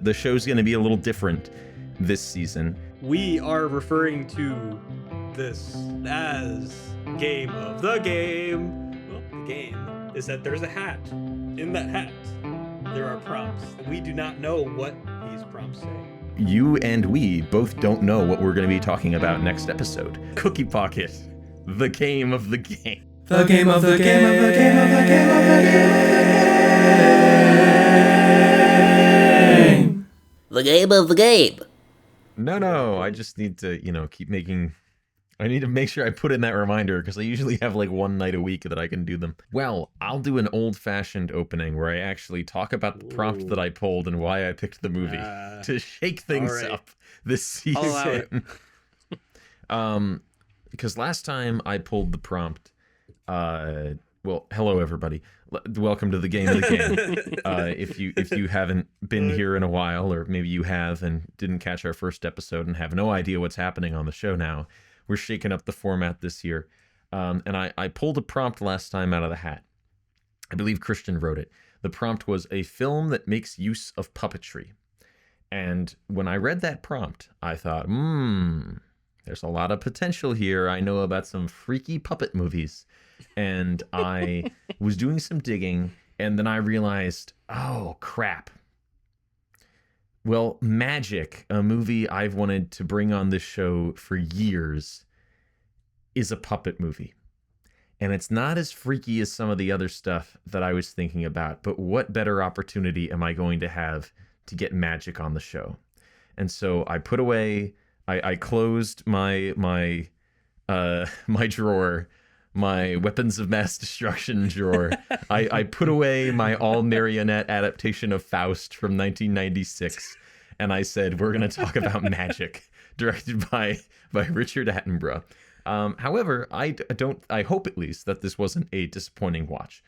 The show's going to be a little different this season. We are referring to this as game of the game. Well, the game is that there's a hat. In that hat, there are prompts. We do not know what these prompts say. You and we both don't know what we're going to be talking about next episode. Cookie Pocket, the game of the game. The game of the game of the game of the game of the game. The game of the game. No, I just need to, keep making... I need to make sure I put in that reminder because I usually have like one night a week that I can do them. Well, I'll do an old-fashioned opening where I actually talk about the prompt that I pulled and why I picked the movie to shake things up this season. Because last time I pulled the prompt, well, hello everybody. Welcome to the game of the game. If you haven't been here in a while, or maybe you have and didn't catch our first episode and have no idea what's happening on the show now, we're shaking up the format this year. And I pulled a prompt last time out of the hat. I believe Christian wrote it. The prompt was a film that makes use of puppetry. And when I read that prompt, I thought, there's a lot of potential here. I know about some freaky puppet movies. And I was doing some digging, and then I realized, oh, crap. Well, Magic, a movie I've wanted to bring on this show for years, is a puppet movie. And it's not as freaky as some of the other stuff that I was thinking about, but what better opportunity am I going to have to get Magic on the show? And so I put away, I closed my drawer, my weapons of mass destruction drawer. I put away my all-marionette adaptation of Faust from 1996, and I said, we're going to talk about Magic, directed by Richard Attenborough. However, I hope at least that this wasn't a disappointing watch.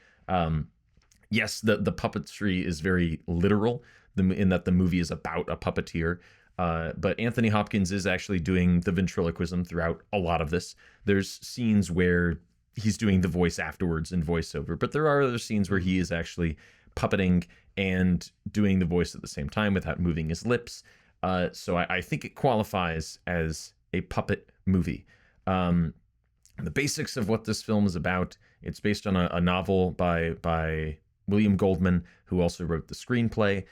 Yes, the puppetry is very literal, in that the movie is about a puppeteer. But Anthony Hopkins is actually doing the ventriloquism throughout a lot of this. There's scenes where he's doing the voice afterwards in voiceover, but there are other scenes where he is actually puppeting and doing the voice at the same time without moving his lips. So I think it qualifies as a puppet movie. The basics of what this film is about, it's based on a novel by William Goldman, who also wrote the screenplay.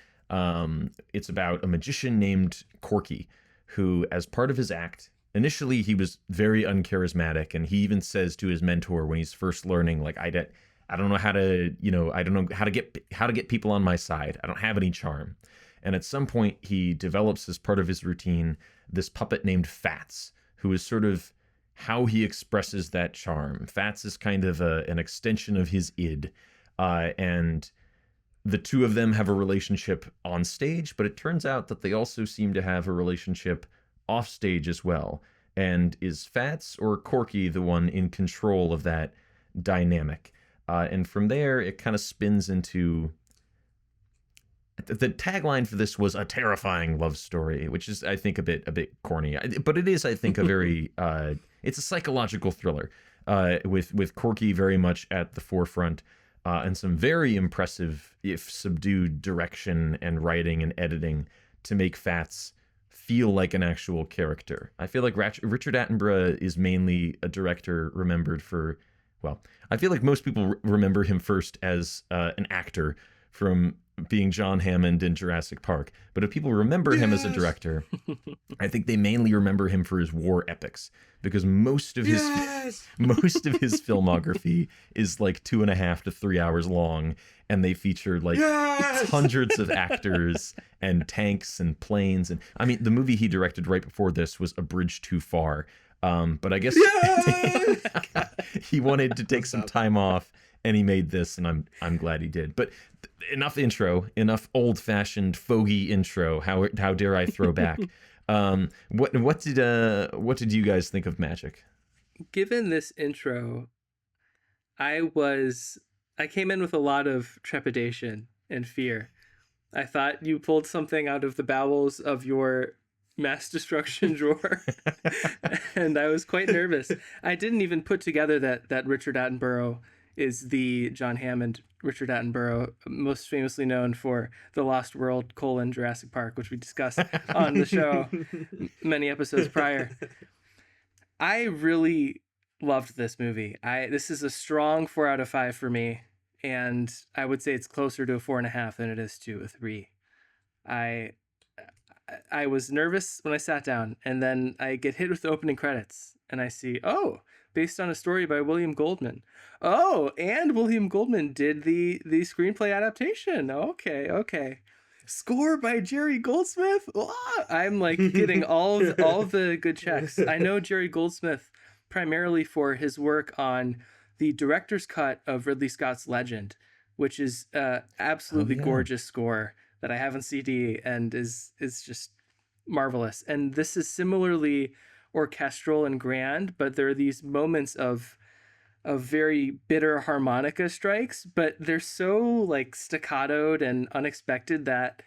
It's about a magician named Corky, who, as part of his act, initially he was very uncharismatic, and he even says to his mentor when he's first learning, like, I don't know how to, I don't know how to get people on my side. I don't have any charm. And at some point he develops as part of his routine this puppet named Fats, who is sort of how he expresses that charm. Fats is kind of an extension of his id, and the two of them have a relationship on stage, but it turns out that they also seem to have a relationship off stage as well. And is Fats or Corky the one in control of that dynamic? And from there, it kind of spins into... The tagline for this was a terrifying love story, which is, I think, a bit corny. But it is, I think, a very... it's a psychological thriller with Corky very much at the forefront. And some very impressive, if subdued, direction and writing and editing to make Fats feel like an actual character. I feel like Richard Attenborough is mainly a director remembered for, well, I feel like most people remember him first as an actor from being John Hammond in Jurassic Park. But if people remember him as a director, I think they mainly remember him for his war epics, because most of his filmography is like 2.5 to 3 hours long, and they feature like hundreds of actors and tanks and planes. And I mean, the movie he directed right before this was A Bridge Too Far. But I guess he wanted to take some time off, and he made this, and I'm glad he did. But enough old-fashioned fogey intro. How dare I throw back? What did you guys think of Magic? Given this intro, I came in with a lot of trepidation and fear. I thought you pulled something out of the bowels of your mass destruction drawer, and I was quite nervous. I didn't even put together that Richard Attenborough is the John Hammond, Richard Attenborough, most famously known for The Lost World, Jurassic Park, which we discussed on the show many episodes prior. I really loved this movie. This is a strong 4 out of 5 for me, and I would say it's closer to a 4.5 than it is to a 3. I was nervous when I sat down, and then I get hit with the opening credits, and I see, based on a story by William Goldman. Oh, and William Goldman did the screenplay adaptation. Okay. Score by Jerry Goldsmith. I'm like getting all the good checks. I know Jerry Goldsmith primarily for his work on the director's cut of Ridley Scott's Legend, which is absolutely gorgeous score that I have on CD and is just marvelous. And this is similarly orchestral and grand, but there are these moments of very bitter harmonica strikes, but they're so like staccatoed and unexpected that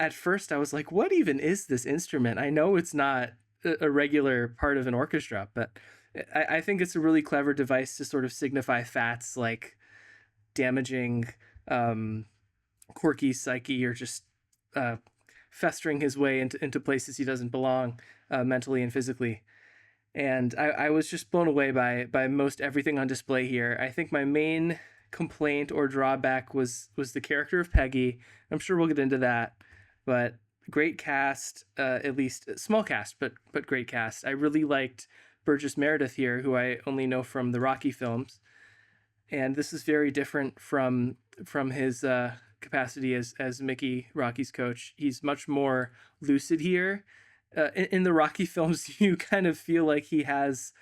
at first I was like, what even is this instrument? I know it's not a regular part of an orchestra, but I think it's a really clever device to sort of signify Fats like damaging Corky's psyche, or just festering his way into places he doesn't belong mentally and physically. And I was just blown away by most everything on display here. I think my main complaint or drawback was the character of Peggy. I'm sure we'll get into that, but great cast, at least small cast, but great cast. I really liked Burgess Meredith here, who I only know from the Rocky films, and this is very different from his capacity as Mickey, Rocky's coach. He's much more lucid here. In the Rocky films, you kind of feel like he has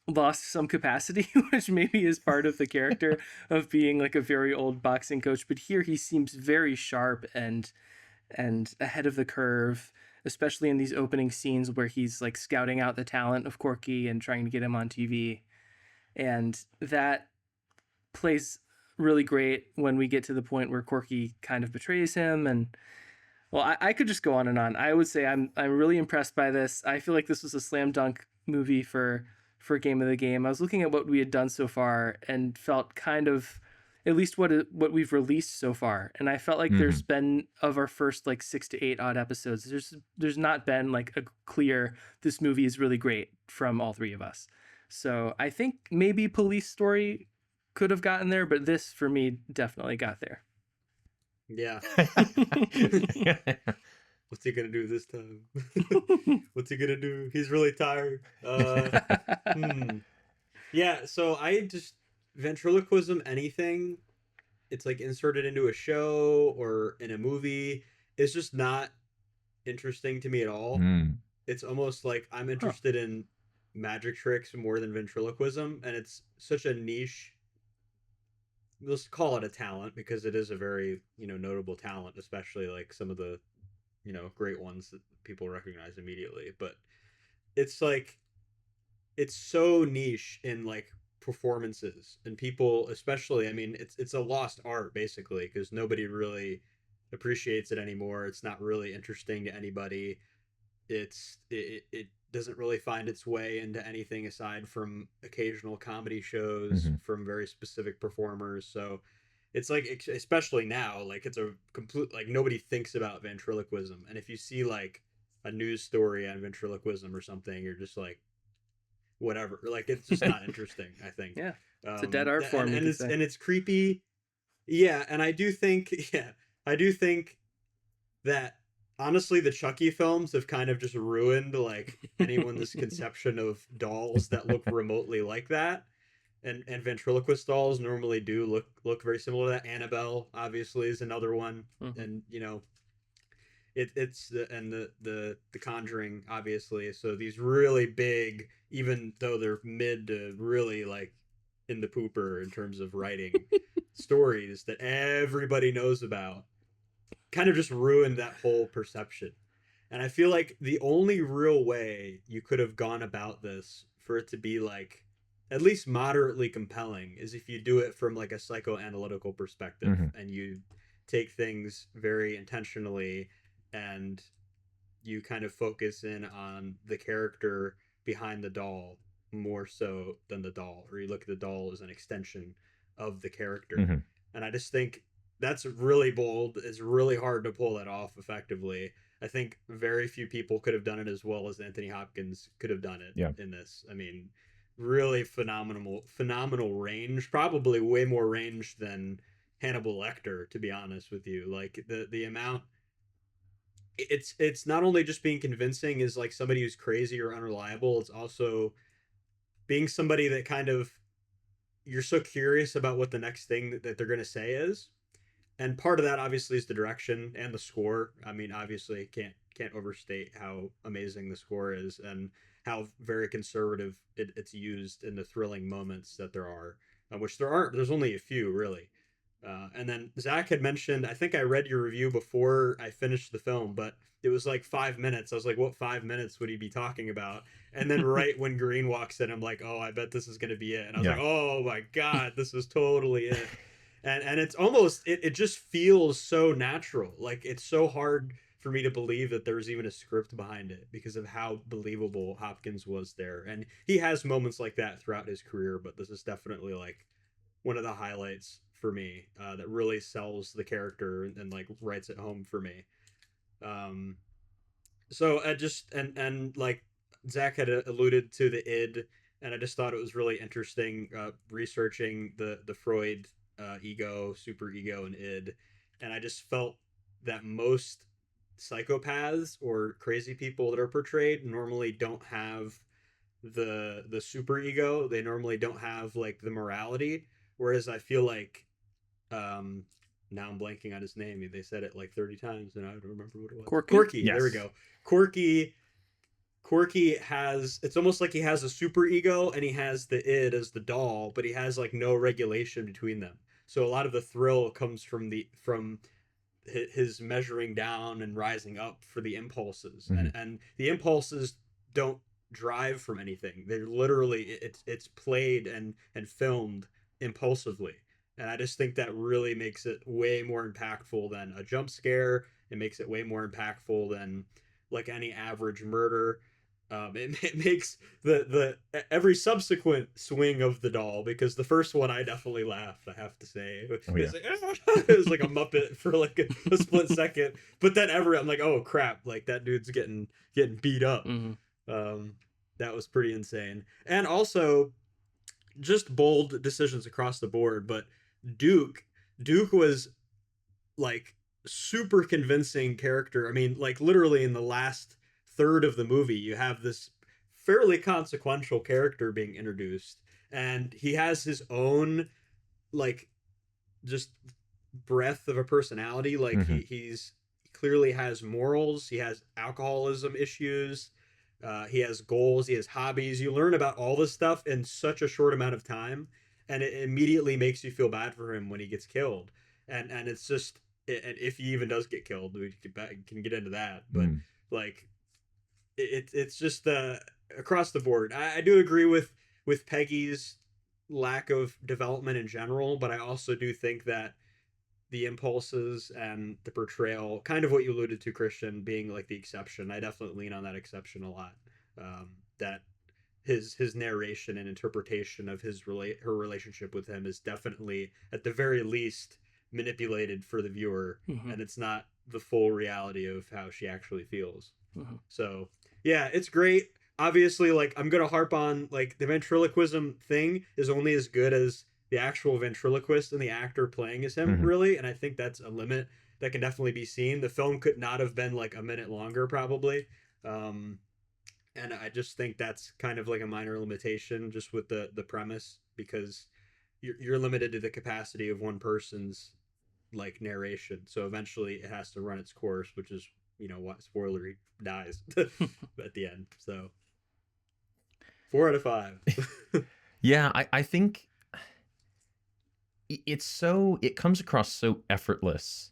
lost some capacity, which maybe is part of the character of being like a very old boxing coach. But here he seems very sharp and ahead of the curve, especially in these opening scenes where he's like scouting out the talent of Corky and trying to get him on TV. And that plays really great when we get to the point where Corky kind of betrays him. And well, I could just go on and on. I would say I'm really impressed by this. I feel like this was a slam dunk movie for Game of the Game. I was looking at what we had done so far and felt kind of, at least what we've released so far. And I felt like there's been, of our first like 6 to 8 odd episodes, there's not been like a clear, this movie is really great from all three of us. So I think maybe Police Story could have gotten there, but this for me definitely got there. Yeah. What's he gonna do this time? What's he gonna do? He's really tired. Yeah, so I just, ventriloquism, anything, it's like inserted into a show or in a movie, it's just not interesting to me at all. It's almost like I'm interested in magic tricks more than ventriloquism, and it's such a niche, let's call it a talent, because it is a very, notable talent, especially like some of the, great ones that people recognize immediately. But it's like, it's so niche in like performances, and people, especially, I mean, it's a lost art basically, because nobody really appreciates it anymore. It's not really interesting to anybody. It doesn't really find its way into anything aside from occasional comedy shows from very specific performers. So it's like, especially now, like it's a complete, like nobody thinks about ventriloquism. And if you see like a news story on ventriloquism or something, you're just like, whatever, like it's just not interesting, I think. Yeah, it's a dead art form, and it's creepy. Yeah, and I do think that honestly, the Chucky films have kind of just ruined like anyone's conception of dolls that look remotely like that. And ventriloquist dolls normally do look very similar to that. Annabelle obviously is another one, and it's the Conjuring obviously. So these really big, even though they're mid to really like in the pooper in terms of writing stories that everybody knows about, kind of just ruined that whole perception. And I feel like the only real way you could have gone about this for it to be like at least moderately compelling is if you do it from like a psychoanalytical perspective, and you take things very intentionally and you kind of focus in on the character behind the doll more so than the doll, or you look at the doll as an extension of the character. Mhm. And I just think that's really bold. It's really hard to pull that off effectively. I think very few people could have done it as well as Anthony Hopkins could have done it Yeah. in this. I mean, really phenomenal range, probably way more range than Hannibal Lecter, to be honest with you. Like the amount, it's not only just being convincing as like somebody who's crazy or unreliable, it's also being somebody that kind of, you're so curious about what the next thing that they're going to say is. And part of that obviously is the direction and the score. I mean, obviously can't overstate how amazing the score is and how very conservative it's used in the thrilling moments that there are, which there's only a few really. And then Zach had mentioned, I think I read your review before I finished the film, but it was like 5 minutes. I was like, what 5 minutes would he be talking about? And then right when Green walks in, I'm like, oh, I bet this is going to be it. And I was Yeah. like, oh my God, this is totally it. And it's almost, it just feels so natural. Like it's so hard for me to believe that there's even a script behind it because of how believable Hopkins was there. And he has moments like that throughout his career, but this is definitely like one of the highlights for me, that really sells the character and like writes it home for me. Um, so I just, and like Zach had alluded to the id, and I just thought it was really interesting, researching the Freud, ego, super ego, and id, and I just felt that most psychopaths or crazy people that are portrayed normally don't have the super ego. They normally don't have like the morality, whereas I feel like, um now I'm blanking on his name. They said it like 30 times and I don't remember what it was. Corky? There we Yes. go. Corky has, it's almost like he has a super ego and he has the id as the doll, but he has like no regulation between them. So a lot of the thrill comes from his measuring down and rising up for the impulses. And the impulses don't drive from anything. They're literally, it's played and filmed impulsively. And I just think that really makes it way more impactful than a jump scare. It makes it way more impactful than like any average murder. It makes the every subsequent swing of the doll, because the first one I definitely laughed, I have to say. Oh, yeah. It was like a Muppet for like a split second, but then I'm like, oh crap, like that dude's getting beat up. That was pretty insane. And also just bold decisions across the board. But Duke was like super convincing character. I mean, like literally in the last third of the movie, you have this fairly consequential character being introduced, and he has his own like just breadth of a personality. Like he clearly has morals. He has alcoholism issues. He has goals. He has hobbies. You learn about all this stuff in such a short amount of time, and it immediately makes you feel bad for him when he gets killed. And it's just, and if he even does get killed, we can get into that. But like, it's just across the board. I do agree with Peggy's lack of development in general, but I also do think that the impulses and the portrayal, kind of what you alluded to, Christian, being like the exception. I definitely lean on that exception a lot. That his narration and interpretation of her relationship with him is definitely, at the very least, manipulated for the viewer, and it's not the full reality of how she actually feels. So yeah, it's great. Obviously, like, I'm gonna harp on, like, the ventriloquism thing is only as good as the actual ventriloquist and the actor playing as him, really. And I think that's a limit that can definitely be seen. The film could not have been like a minute longer, probably. And I just think that's kind of like a minor limitation just with the premise, because you're limited to the capacity of one person's like narration. So eventually it has to run its course, which is, what, spoiler, he dies at the end. So 4 out of 5. Yeah, I think it comes across so effortless,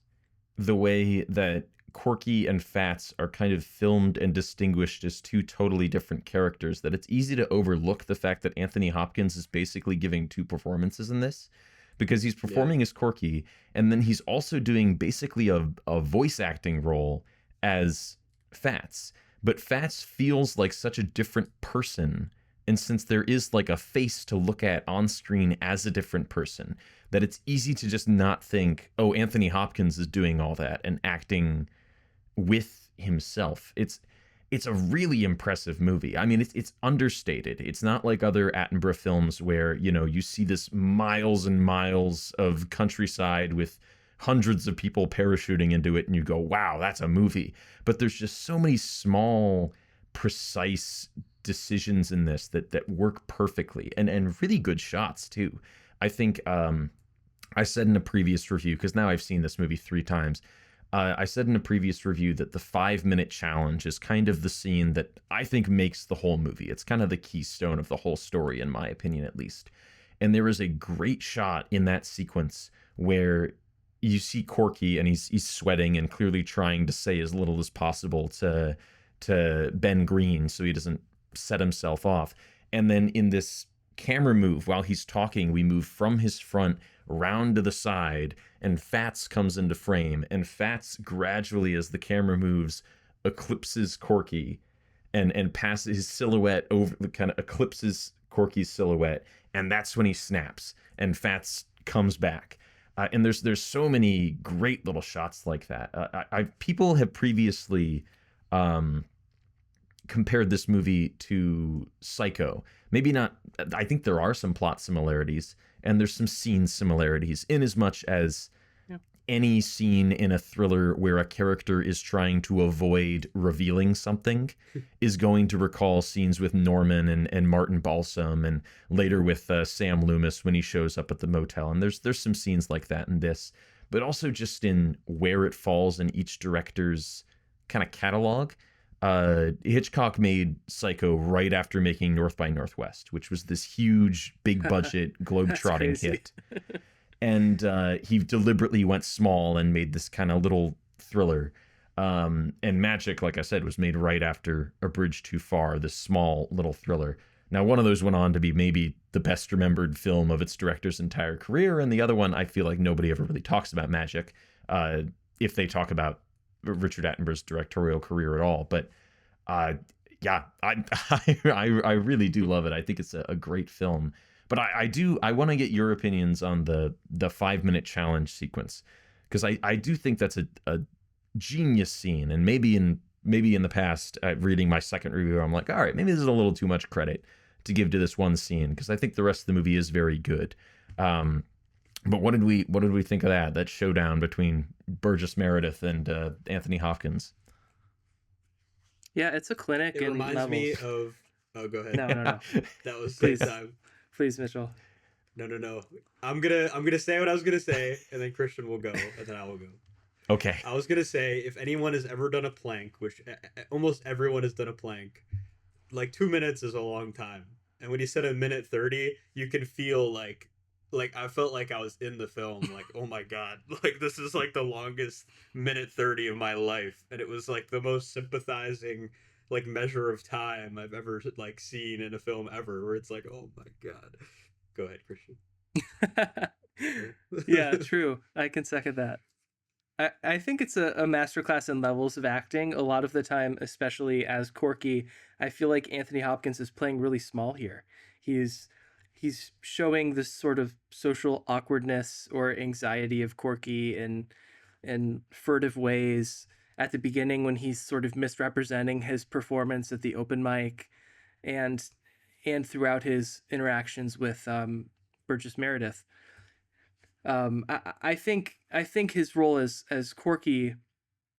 the way that Corky and Fats are kind of filmed and distinguished as two totally different characters, that it's easy to overlook the fact that Anthony Hopkins is basically giving two performances in this, because he's performing as Corky, and then he's also doing basically a voice acting role as Fats. But Fats feels like such a different person And since there is like a face to look at on screen as a different person, that it's easy to just not think, oh, Anthony Hopkins is doing all that and acting with himself. It's a really impressive movie. I mean, it's understated. It's not like other Attenborough films where, you know, you see this miles and miles of countryside with hundreds of people parachuting into it and you go, wow, that's a movie. But there's just so many small, precise decisions in this that work perfectly, and really good shots too. I think I said in a previous review, because now I've seen this movie 3 times, I said in a previous review that the 5-minute challenge is kind of the scene that I think makes the whole movie. It's kind of the keystone of the whole story, in my opinion, at least. And there is a great shot in that sequence where you see Corky and he's sweating and clearly trying to say as little as possible to Ben Green so he doesn't set himself off. And then in this camera move, while he's talking, we move from his front round to the side, and Fats comes into frame, and Fats gradually, as the camera moves, eclipses Corky and passes his silhouette over, kind of eclipses Corky's silhouette, and that's when he snaps and Fats comes back. And there's so many great little shots like that. People have previously compared this movie to Psycho. Maybe not. I think there are some plot similarities and there's some scene similarities, in as much as any scene in a thriller where a character is trying to avoid revealing something is going to recall scenes with Norman and Martin Balsam, and later with Sam Loomis when he shows up at the motel. And there's some scenes like that in this, but also just in where it falls in each director's kind of catalog. Hitchcock made Psycho right after making North by Northwest, which was this huge, big budget, globe-trotting hit. And he deliberately went small and made this kind of little thriller. And Magic, like I said, was made right after A Bridge Too Far, this small little thriller. Now, one of those went on to be maybe the best remembered film of its director's entire career, and the other one, I feel like nobody ever really talks about Magic, if they talk about Richard Attenborough's directorial career at all. But yeah, I really do love it. I think it's a great film. But I want to get your opinions on the 5-minute challenge sequence, because I do think that's a genius scene. And maybe in the past, reading my second review, I'm like, all right, maybe this is a little too much credit to give to this one scene, because I think the rest of the movie is very good. But what did we think of that showdown between Burgess Meredith and Anthony Hopkins? Yeah, it's a clinic. It reminds levels. me of. Oh, go ahead. No. That was Please. time. Please, Mitchell. No. I'm gonna say what I was gonna say, and then Christian will go, and then I will go. Okay. I was gonna say, if anyone has ever done a plank, which almost everyone has done a plank, like 2 minutes is a long time. And when you said 1:30, you can feel like I felt like I was in the film. Like, oh my god, like this is like the longest 1:30 of my life, and it was like the most sympathizing like measure of time I've ever like seen in a film ever, where it's like, oh my god. Go ahead, Christian. Yeah, true. I can second that. I think it's a masterclass in levels of acting. A lot of the time, especially as Corky, I feel like Anthony Hopkins is playing really small here. He's showing this sort of social awkwardness or anxiety of Corky in furtive ways at the beginning, when he's sort of misrepresenting his performance at the open mic, and throughout his interactions with Burgess Meredith. I think his role as Corky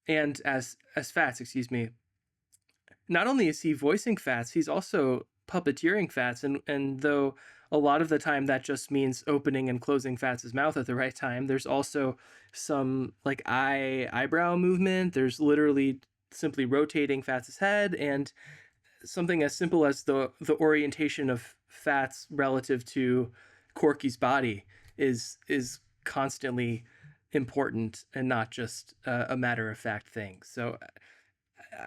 and as Fats, excuse me, not only is he voicing Fats, he's also puppeteering Fats, and though a lot of the time that just means opening and closing Fats's mouth at the right time, there's also some like eyebrow movement. There's literally simply rotating Fats's head, and something as simple as the orientation of Fats relative to Corky's body is constantly important and not just a matter of fact thing. So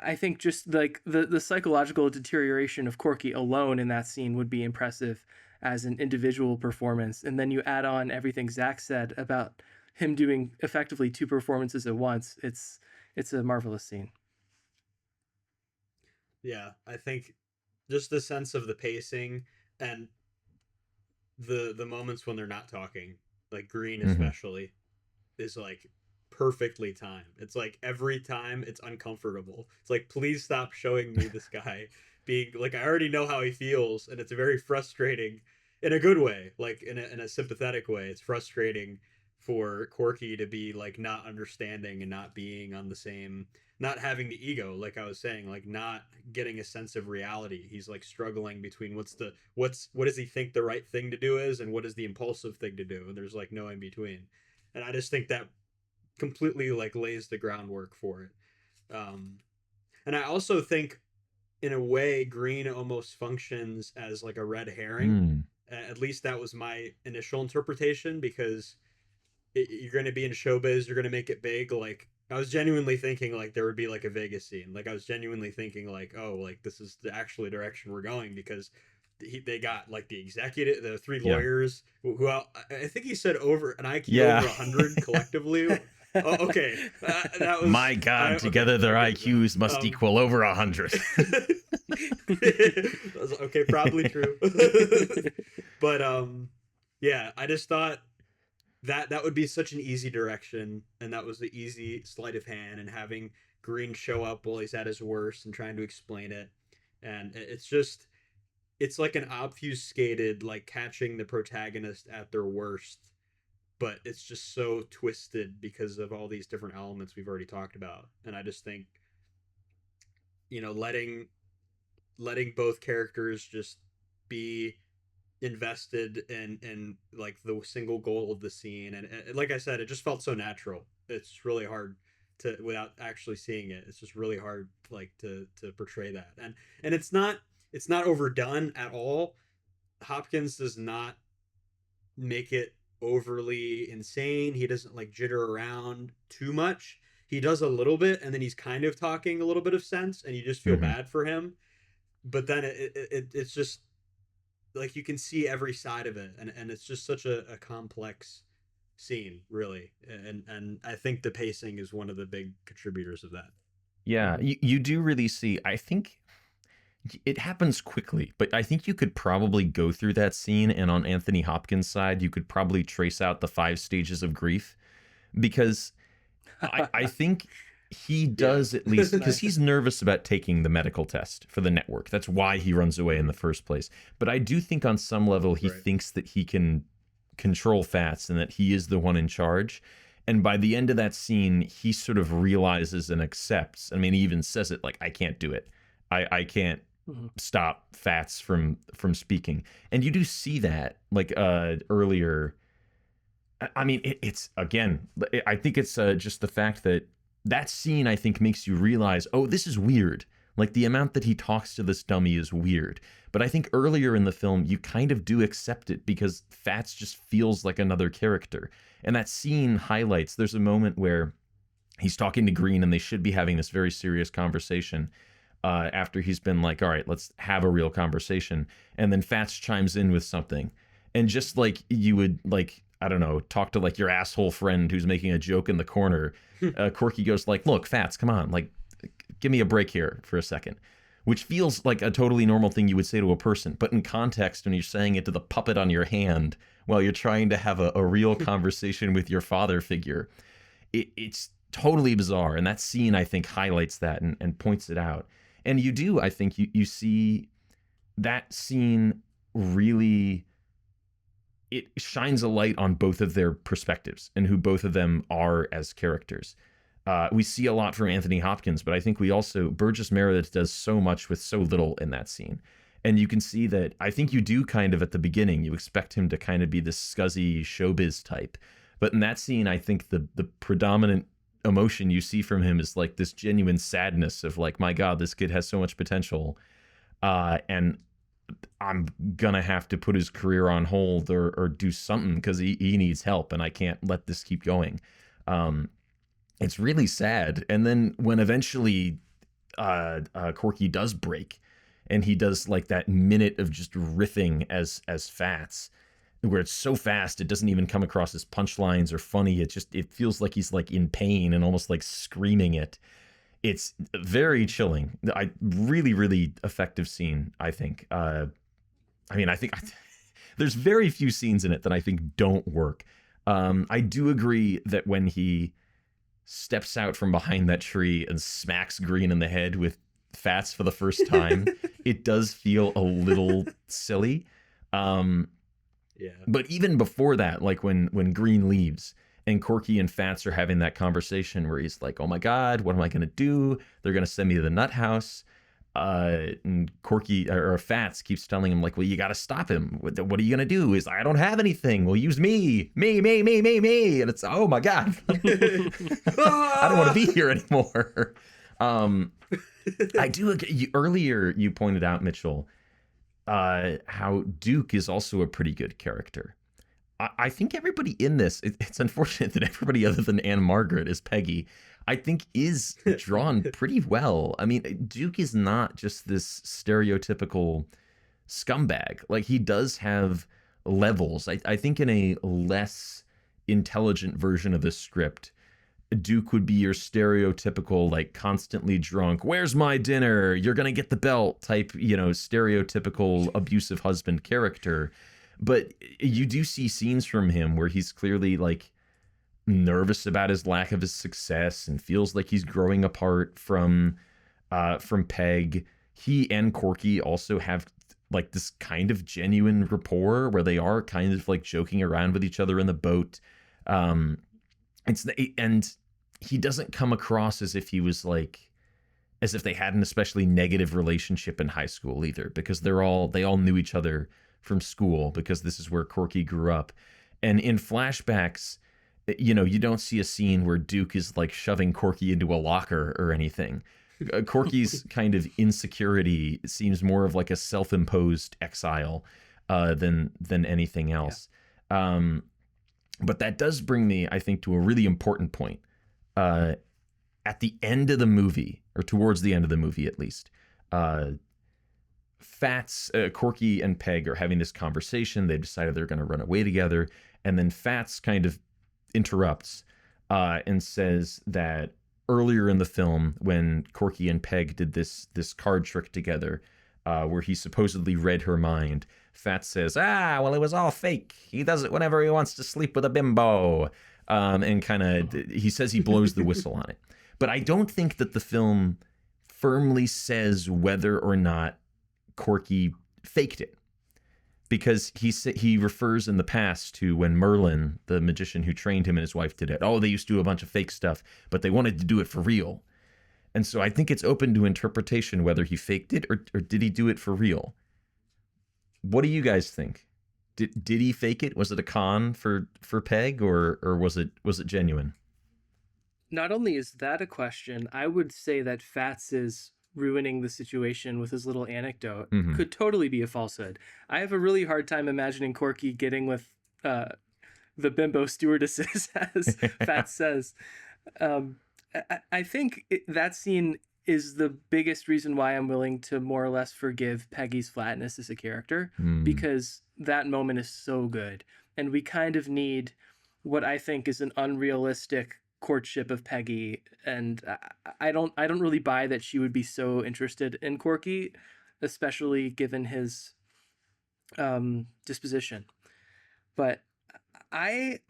I think just like the psychological deterioration of Corky alone in that scene would be impressive as an individual performance. And then you add on everything Zach said about him doing effectively 2 performances at once. It's a marvelous scene. Yeah, I think just the sense of the pacing and the moments when they're not talking, like Green especially, is like perfectly timed. It's like every time it's uncomfortable. It's like, please stop showing me this guy being like, I already know how he feels, and it's very frustrating in a good way, like in a sympathetic way. It's frustrating for Corky to be like not understanding and not being on the same, not having the ego, like I was saying, like not getting a sense of reality. He's like struggling between what does he think the right thing to do is, and what is the impulsive thing to do, and there's like no in between. And I just think that completely like lays the groundwork for it. And I also think in a way Green almost functions as like a red herring. At least that was my initial interpretation, because you're going to be in showbiz, you're going to make it big. Like I was genuinely thinking like there would be like a Vegas scene. Like I was genuinely thinking like, oh, like this is the actually direction we're going, because they got like the executive, the three lawyers who I think he said over an IQ over 100 collectively. Oh, okay. That was my God. Together their IQs must equal over 100. Okay, probably true. But yeah, I just thought that would be such an easy direction, and that was the easy sleight of hand, and having Green show up while he's at his worst and trying to explain it, and it's like an obfuscated, like catching the protagonist at their worst, but it's just so twisted because of all these different elements we've already talked about. And I just think, letting both characters just be invested in like the single goal of the scene, and like I said, it just felt so natural. It's really hard to, without actually seeing it, it's just really hard like to portray that. And it's not overdone at all. Hopkins does not make it overly insane. He doesn't like jitter around too much. He does a little bit, and then he's kind of talking a little bit of sense, and you just feel bad for him. But then it's just like you can see every side of it, and it's just such a complex scene, really. And I think the pacing is one of the big contributors of that. Yeah, you do really see, I think it happens quickly, but I think you could probably go through that scene, and on Anthony Hopkins' side, you could probably trace out the 5 stages of grief, because I think he does, at least, because he's nervous about taking the medical test for the network. That's why he runs away in the first place. But I do think on some level he thinks that he can control Fats and that he is the one in charge. And by the end of that scene, he sort of realizes and accepts. I mean, he even says it like, I can't do it. I can't stop Fats from speaking. And you do see that like earlier. I mean, it's again, I think it's just the fact that scene, I think, makes you realize, oh, this is weird. Like the amount that he talks to this dummy is weird. But I think earlier in the film, you kind of do accept it because Fats just feels like another character. And that scene highlights, there's a moment where he's talking to Green and they should be having this very serious conversation after he's been like, all right, let's have a real conversation. And then Fats chimes in with something. And just like you would, like, I don't know, talk to like your asshole friend who's making a joke in the corner, Corky goes like, look, Fats, come on, like, give me a break here for a second, which feels like a totally normal thing you would say to a person. But in context, when you're saying it to the puppet on your hand while you're trying to have a real conversation with your father figure, it's totally bizarre. And that scene, I think, highlights that and points it out. And you do, I think, you see that scene really, it shines a light on both of their perspectives and who both of them are as characters. We see a lot from Anthony Hopkins, but I think we also, Burgess Meredith does so much with so little in that scene. And you can see that, I think you do kind of at the beginning, you expect him to kind of be this scuzzy showbiz type. But in that scene, I think the predominant emotion you see from him is like this genuine sadness of like, my God, this kid has so much potential. And I'm gonna have to put his career on hold or do something because he needs help and I can't let this keep going. It's really sad. And then when eventually Corky does break and he does like that minute of just riffing as Fats, where it's so fast it doesn't even come across as punchlines or funny. It feels like he's like in pain and almost like screaming it. It's very chilling. I really, really effective scene, I think. I think there's very few scenes in it that I think don't work. I do agree that when he steps out from behind that tree and smacks Green in the head with Fats for the first time, it does feel a little silly. Yeah. But even before that, like when Green leaves and Corky and Fats are having that conversation where he's like, oh my God, what am I going to do? They're going to send me to the nut house. And Corky or Fats keeps telling him like, well, you got to stop him. What are you going to do? Is I don't have anything. Well, use me. And it's, oh my God. I don't want to be here anymore. I do agree. Earlier you pointed out, Mitchell, how Duke is also a pretty good character. I think everybody in this, it's unfortunate that everybody other than Anne Margaret is Peggy, I think is drawn pretty well. I mean, Duke is not just this stereotypical scumbag. Like, he does have levels. I think in a less intelligent version of the script, Duke would be your stereotypical, like, constantly drunk, where's my dinner? You're going to get the belt type, stereotypical abusive husband character. But you do see scenes from him where he's clearly like nervous about his lack of his success and feels like he's growing apart from Peg. He and Corky also have like this kind of genuine rapport where they are kind of like joking around with each other in the boat. And he doesn't come across as if he was like, as if they had an especially negative relationship in high school either, because they all knew each other from school, because this is where Corky grew up. And in flashbacks, you don't see a scene where Duke is like shoving Corky into a locker or anything. Corky's kind of insecurity seems more of like a self-imposed exile than anything else. Yeah. But that does bring me, I think, to a really important point. At the end of the movie, or towards the end of the movie at least, Fats, Corky and Peg are having this conversation. They've decided they're going to run away together. And then Fats kind of interrupts and says that earlier in the film, when Corky and Peg did this card trick together, where he supposedly read her mind, Fats says, well, it was all fake. He does it whenever he wants to sleep with a bimbo. And kind of, he says he blows the whistle on it. But I don't think that the film firmly says whether or not Corky faked it, because he refers in the past to when Merlin, the magician who trained him and his wife, did it. Oh, they used to do a bunch of fake stuff, but they wanted to do it for real. And so I think it's open to interpretation whether he faked it or did he do it for real. What do you guys think? Did he fake it? Was it a con for Peg, or was it genuine? Not only is that a question, I would say that Fats is ruining the situation with his little anecdote could totally be a falsehood. I have a really hard time imagining Corky getting with the bimbo stewardesses, as Fats says. I think that scene is the biggest reason why I'm willing to more or less forgive Peggy's flatness as a character, because that moment is so good. And we kind of need what I think is an unrealistic courtship of Peggy, and I don't really buy that she would be so interested in Corky, especially given his disposition. But I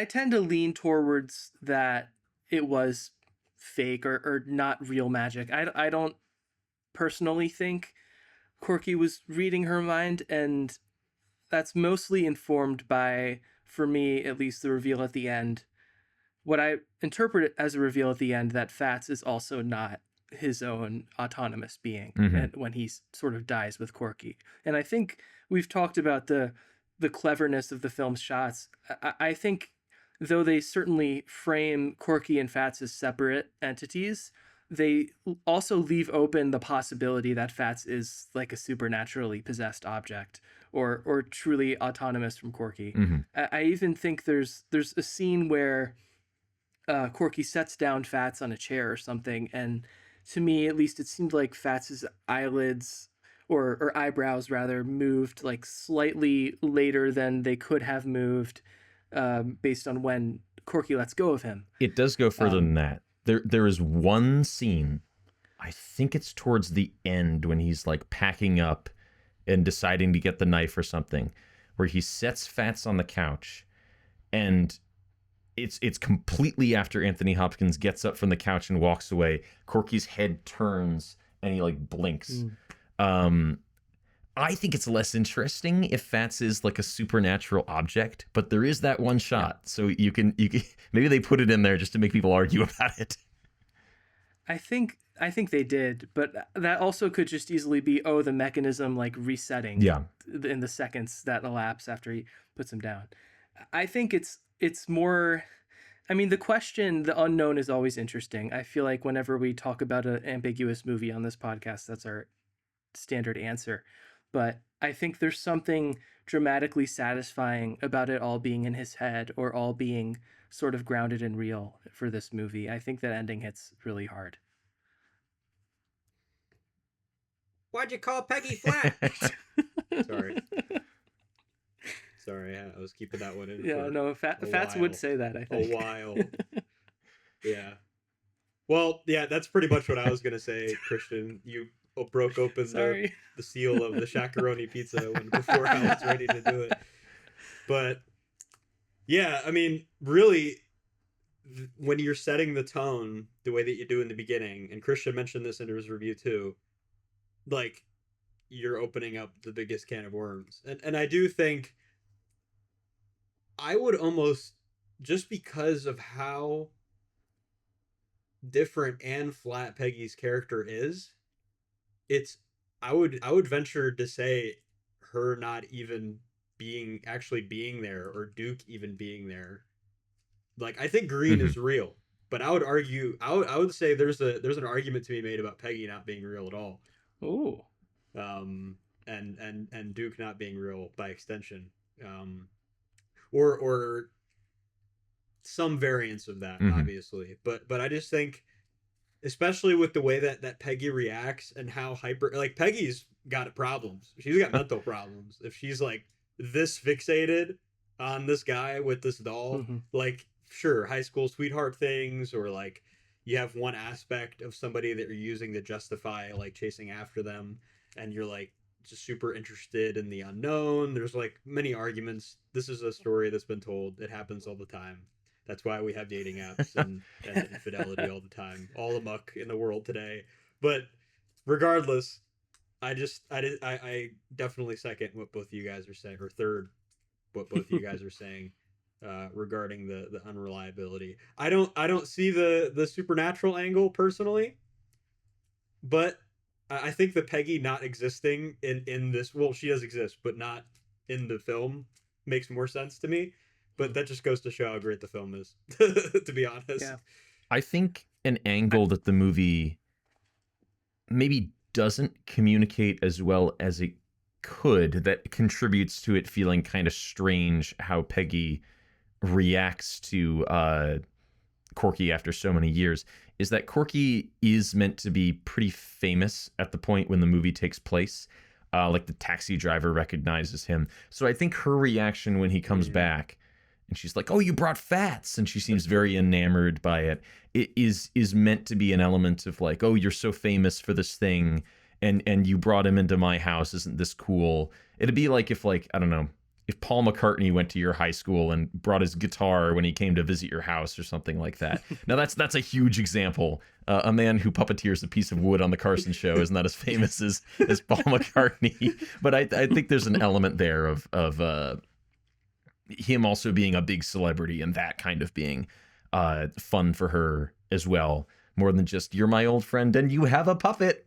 tend to lean towards that it was fake or not real magic. I don't personally think Corky was reading her mind, and that's mostly informed by, for me at least, the reveal at the end. What I interpret it as a reveal at the end, that Fats is also not his own autonomous being when he sort of dies with Corky. And I think we've talked about the cleverness of the film's shots. I think, though they certainly frame Corky and Fats as separate entities, they also leave open the possibility that Fats is like a supernaturally possessed object or truly autonomous from Corky. I even think there's a scene where Corky sets down Fats on a chair or something, and to me at least it seemed like Fats's eyelids or eyebrows rather moved like slightly later than they could have moved based on when Corky lets go of him. It does go further than that. There is one scene, I think it's towards the end when he's like packing up and deciding to get the knife or something, where he sets Fats on the couch, and it's completely after Anthony Hopkins gets up from the couch and walks away. Corky's head turns and he like blinks. I think it's less interesting if Fats is like a supernatural object, but there is that one shot, so you can maybe they put it in there just to make people argue about it. I think they did, but that also could just easily be the mechanism like resetting. Yeah. In the seconds that elapse after he puts him down. I think it's more. I mean, the unknown is always interesting. I feel like whenever we talk about an ambiguous movie on this podcast, that's our standard answer. But I think there's something dramatically satisfying about it all being in his head or all being sort of grounded and real for this movie. I think that ending hits really hard. Why'd you call Peggy flat? Sorry, I was keeping that one in. Yeah, no, Fats would say that, I think. A while. Yeah. Well, yeah, that's pretty much what I was going to say, Christian. You broke open the seal of the shakaroni pizza before I was ready to do it. But, yeah, I mean, really, when you're setting the tone the way that you do in the beginning, and Christian mentioned this in his review too, like, you're opening up the biggest can of worms. And I do think I would almost, just because of how different and flat Peggy's character is, I would venture to say her not even being there, or Duke even being there. Like, I think Green is real, but I would argue, I would say there's an argument to be made about Peggy not being real at all. Ooh. And Duke not being real by extension. Or some variance of that, obviously. But I just think, especially with the way that Peggy reacts and how Peggy's got problems. She's got mental problems. If she's like this fixated on this guy with this doll, like, sure, high school sweetheart things, or like you have one aspect of somebody that you're using to justify like chasing after them, and you're like just super interested in the unknown. There's like many arguments. This is a story that's been told. It happens all the time. That's why we have dating apps and infidelity all the time, all amok in the world today. But regardless, I definitely second what both of you guys are saying, or third what both of you guys are saying regarding the unreliability. I don't see the supernatural angle personally, but I think the Peggy not existing in this, well, she does exist, but not in the film, makes more sense to me. But that just goes to show how great the film is, to be honest. Yeah. I think an angle that the movie maybe doesn't communicate as well as it could, that contributes to it feeling kind of strange how Peggy reacts to Corky after so many years, is that Corky is meant to be pretty famous at the point when the movie takes place. Like the taxi driver recognizes him. So I think her reaction when he comes back, and she's like, "Oh, you brought Fats," and she seems very enamored by it. It is meant to be an element of like, "Oh, you're so famous for this thing, and you brought him into my house. Isn't this cool?" It'd be like if, like, I don't know, if Paul McCartney went to your high school and brought his guitar when he came to visit your house or something like that. Now that's a huge example. A man who puppeteers a piece of wood on the Carson show is not as famous as Paul McCartney. But I think there's an element there of him also being a big celebrity, and that kind of being fun for her as well, more than just, "You're my old friend and you have a puppet."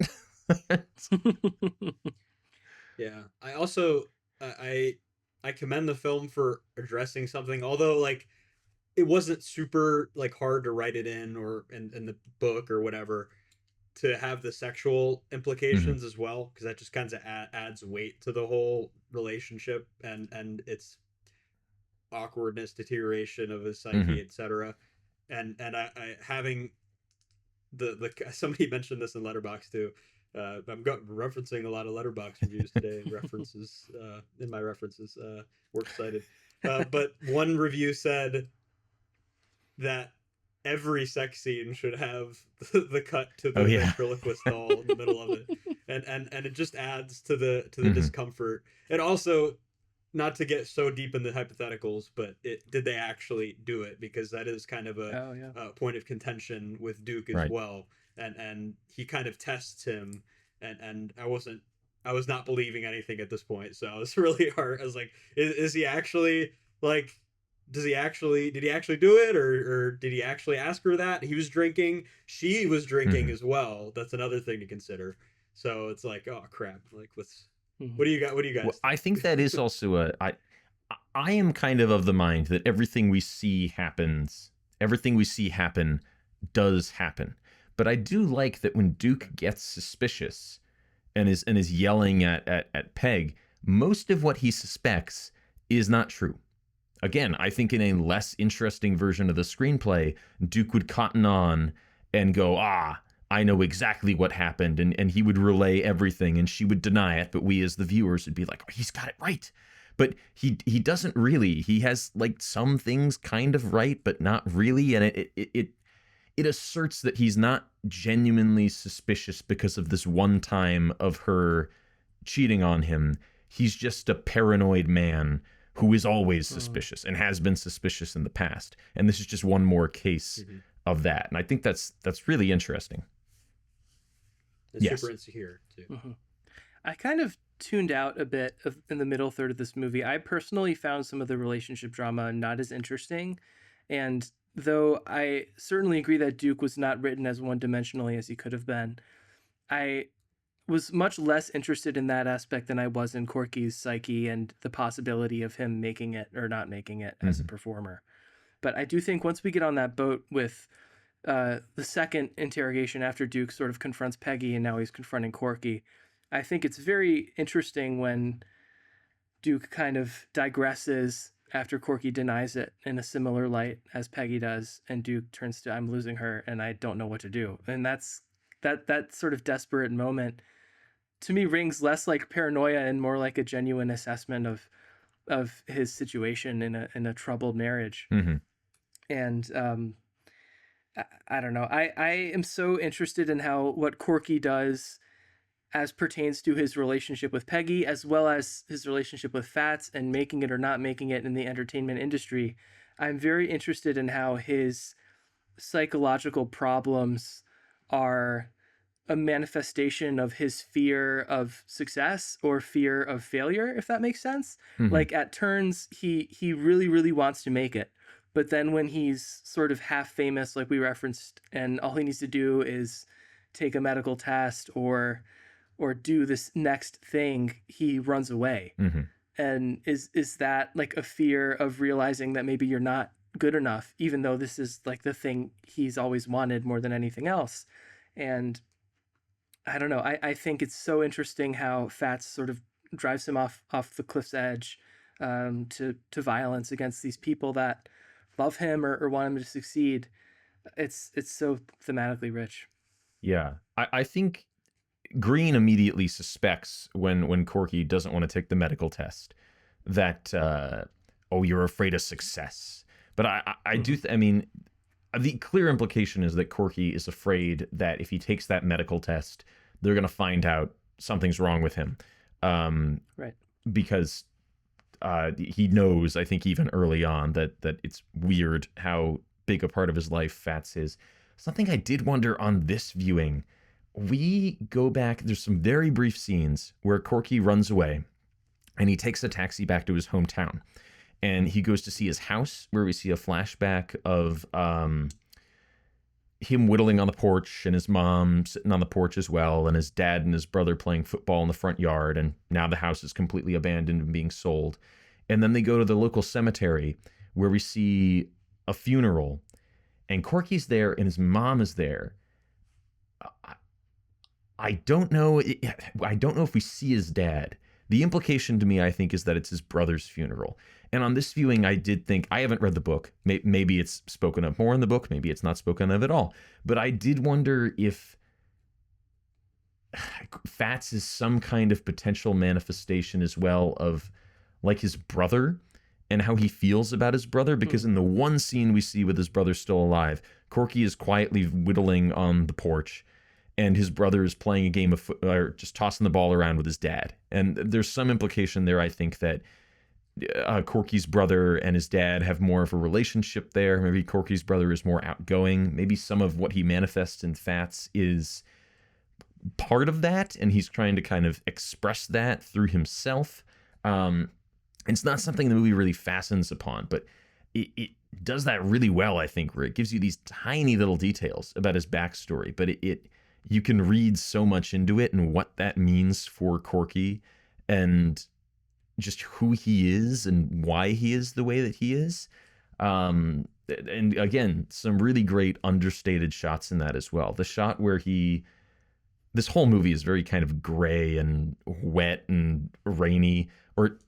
Yeah. I also I commend the film for addressing something, although like it wasn't super like hard to write it in, or in the book or whatever, to have the sexual implications as well, because that just kind of adds weight to the whole relationship and its awkwardness, deterioration of his psyche, etc. And I having the somebody mentioned this in Letterboxd too. I'm referencing a lot of Letterboxd reviews today, references in my references, works cited. But one review said that every sex scene should have the cut to the Oh, yeah. ventriloquist doll in the middle of it, and it just adds to the Mhm. discomfort. And also, not to get so deep in the hypotheticals, but did they actually do it? Because that is kind of Oh yeah. a point of contention with Duke as Right. well, and he kind of tests him, and I was not believing anything at this point, so I was really hard. I was like, is he actually like? Did he actually do it, or did he actually ask her that? He was drinking, she was drinking Mhm. as well. That's another thing to consider. So it's like, oh crap, like Mhm. what do you got? What do you guys Well, think? I think that is also I am kind of the mind that everything we see happen does happen. But I do like that when Duke gets suspicious and is yelling at Peg, most of what he suspects is not true. Again, I think in a less interesting version of the screenplay, Duke would cotton on and go, I know exactly what happened, and he would relay everything, and she would deny it, but we as the viewers would be like, oh, he's got it right. But he doesn't really. He has like some things kind of right, but not really, and it asserts that he's not genuinely suspicious because of this one time of her cheating on him. He's just a paranoid man who is always suspicious and has been suspicious in the past. And this is just one more case of that. And I think that's really interesting. It's Yes. super insecure too. Mhm. I kind of tuned out a bit in the middle third of this movie. I personally found some of the relationship drama not as interesting. And though I certainly agree that Duke was not written as one-dimensionally as he could have been, I was much less interested in that aspect than I was in Corky's psyche and the possibility of him making it or not making it as a performer. But I do think once we get on that boat with the second interrogation after Duke sort of confronts Peggy and now he's confronting Corky, I think it's very interesting when Duke kind of digresses after Corky denies it in a similar light as Peggy does, and Duke turns to, I'm losing her and I don't know what to do. And that sort of desperate moment to me rings less like paranoia and more like a genuine assessment of his situation in a troubled marriage. Mm-hmm. And I don't know. I am so interested in what Corky does as pertains to his relationship with Peggy, as well as his relationship with Fats and making it or not making it in the entertainment industry. I'm very interested in how his psychological problems are a manifestation of his fear of success or fear of failure, if that makes sense. Mhm. Like at turns, he really, really wants to make it. But then when he's sort of half famous, like we referenced, and all he needs to do is take a medical test or do this next thing, he runs away. Mhm. And is that like a fear of realizing that maybe you're not good enough, even though this is like the thing he's always wanted more than anything else? And I don't know. I think it's so interesting how Fats sort of drives him off the cliff's edge to violence against these people that love him or want him to succeed. It's so thematically rich. Yeah. I think Green immediately suspects when Corky doesn't want to take the medical test that, oh, you're afraid of success. But I do, I mean, the clear implication is that Corky is afraid that if he takes that medical test, they're going to find out something's wrong with him. Right. Because he knows, I think even early on, that it's weird how big a part of his life Fats is. Something I did wonder on this viewing, we go back, there's some very brief scenes where Corky runs away and he takes a taxi back to his hometown. And he goes to see his house, where we see a flashback of him whittling on the porch and his mom sitting on the porch as well, and his dad and his brother playing football in the front yard. And now the house is completely abandoned and being sold. And then they go to the local cemetery where we see a funeral, and Corky's there and his mom is there. I don't know. I don't know if we see his dad. The implication to me, I think, is that it's his brother's funeral. And on this viewing, I did think, I haven't read the book. Maybe it's spoken of more in the book. Maybe it's not spoken of at all. But I did wonder if Fats is some kind of potential manifestation as well of like his brother and how he feels about his brother. Because in the one scene we see with his brother still alive, Corky is quietly whittling on the porch, and his brother is playing a game of or just tossing the ball around with his dad. And there's some implication there, I think, that Corky's brother and his dad have more of a relationship there. Maybe Corky's brother is more outgoing. Maybe some of what he manifests in Fats is part of that, and he's trying to kind of express that through himself. It's not something the movie really fastens upon, but it does that really well, I think, where it gives you these tiny little details about his backstory, but you can read so much into it and what that means for Corky and just who he is and why he is the way that he is. And again, some really great understated shots in that as well. The shot where this whole movie is very kind of gray and wet and rainy, or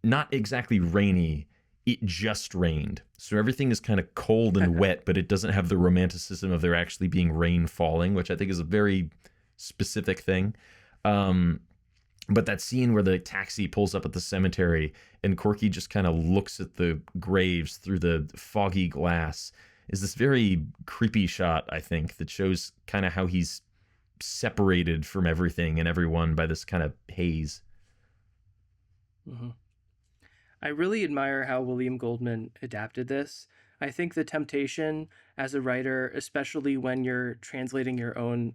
not exactly rainy. It just rained. So everything is kind of cold and wet, but it doesn't have the romanticism of there actually being rain falling, which I think is a very specific thing. But that scene where the taxi pulls up at the cemetery and Corky just kind of looks at the graves through the foggy glass is this very creepy shot, I think, that shows kind of how he's separated from everything and everyone by this kind of haze. Mm-hmm. I really admire how William Goldman adapted this. I think the temptation as a writer, especially when you're translating your own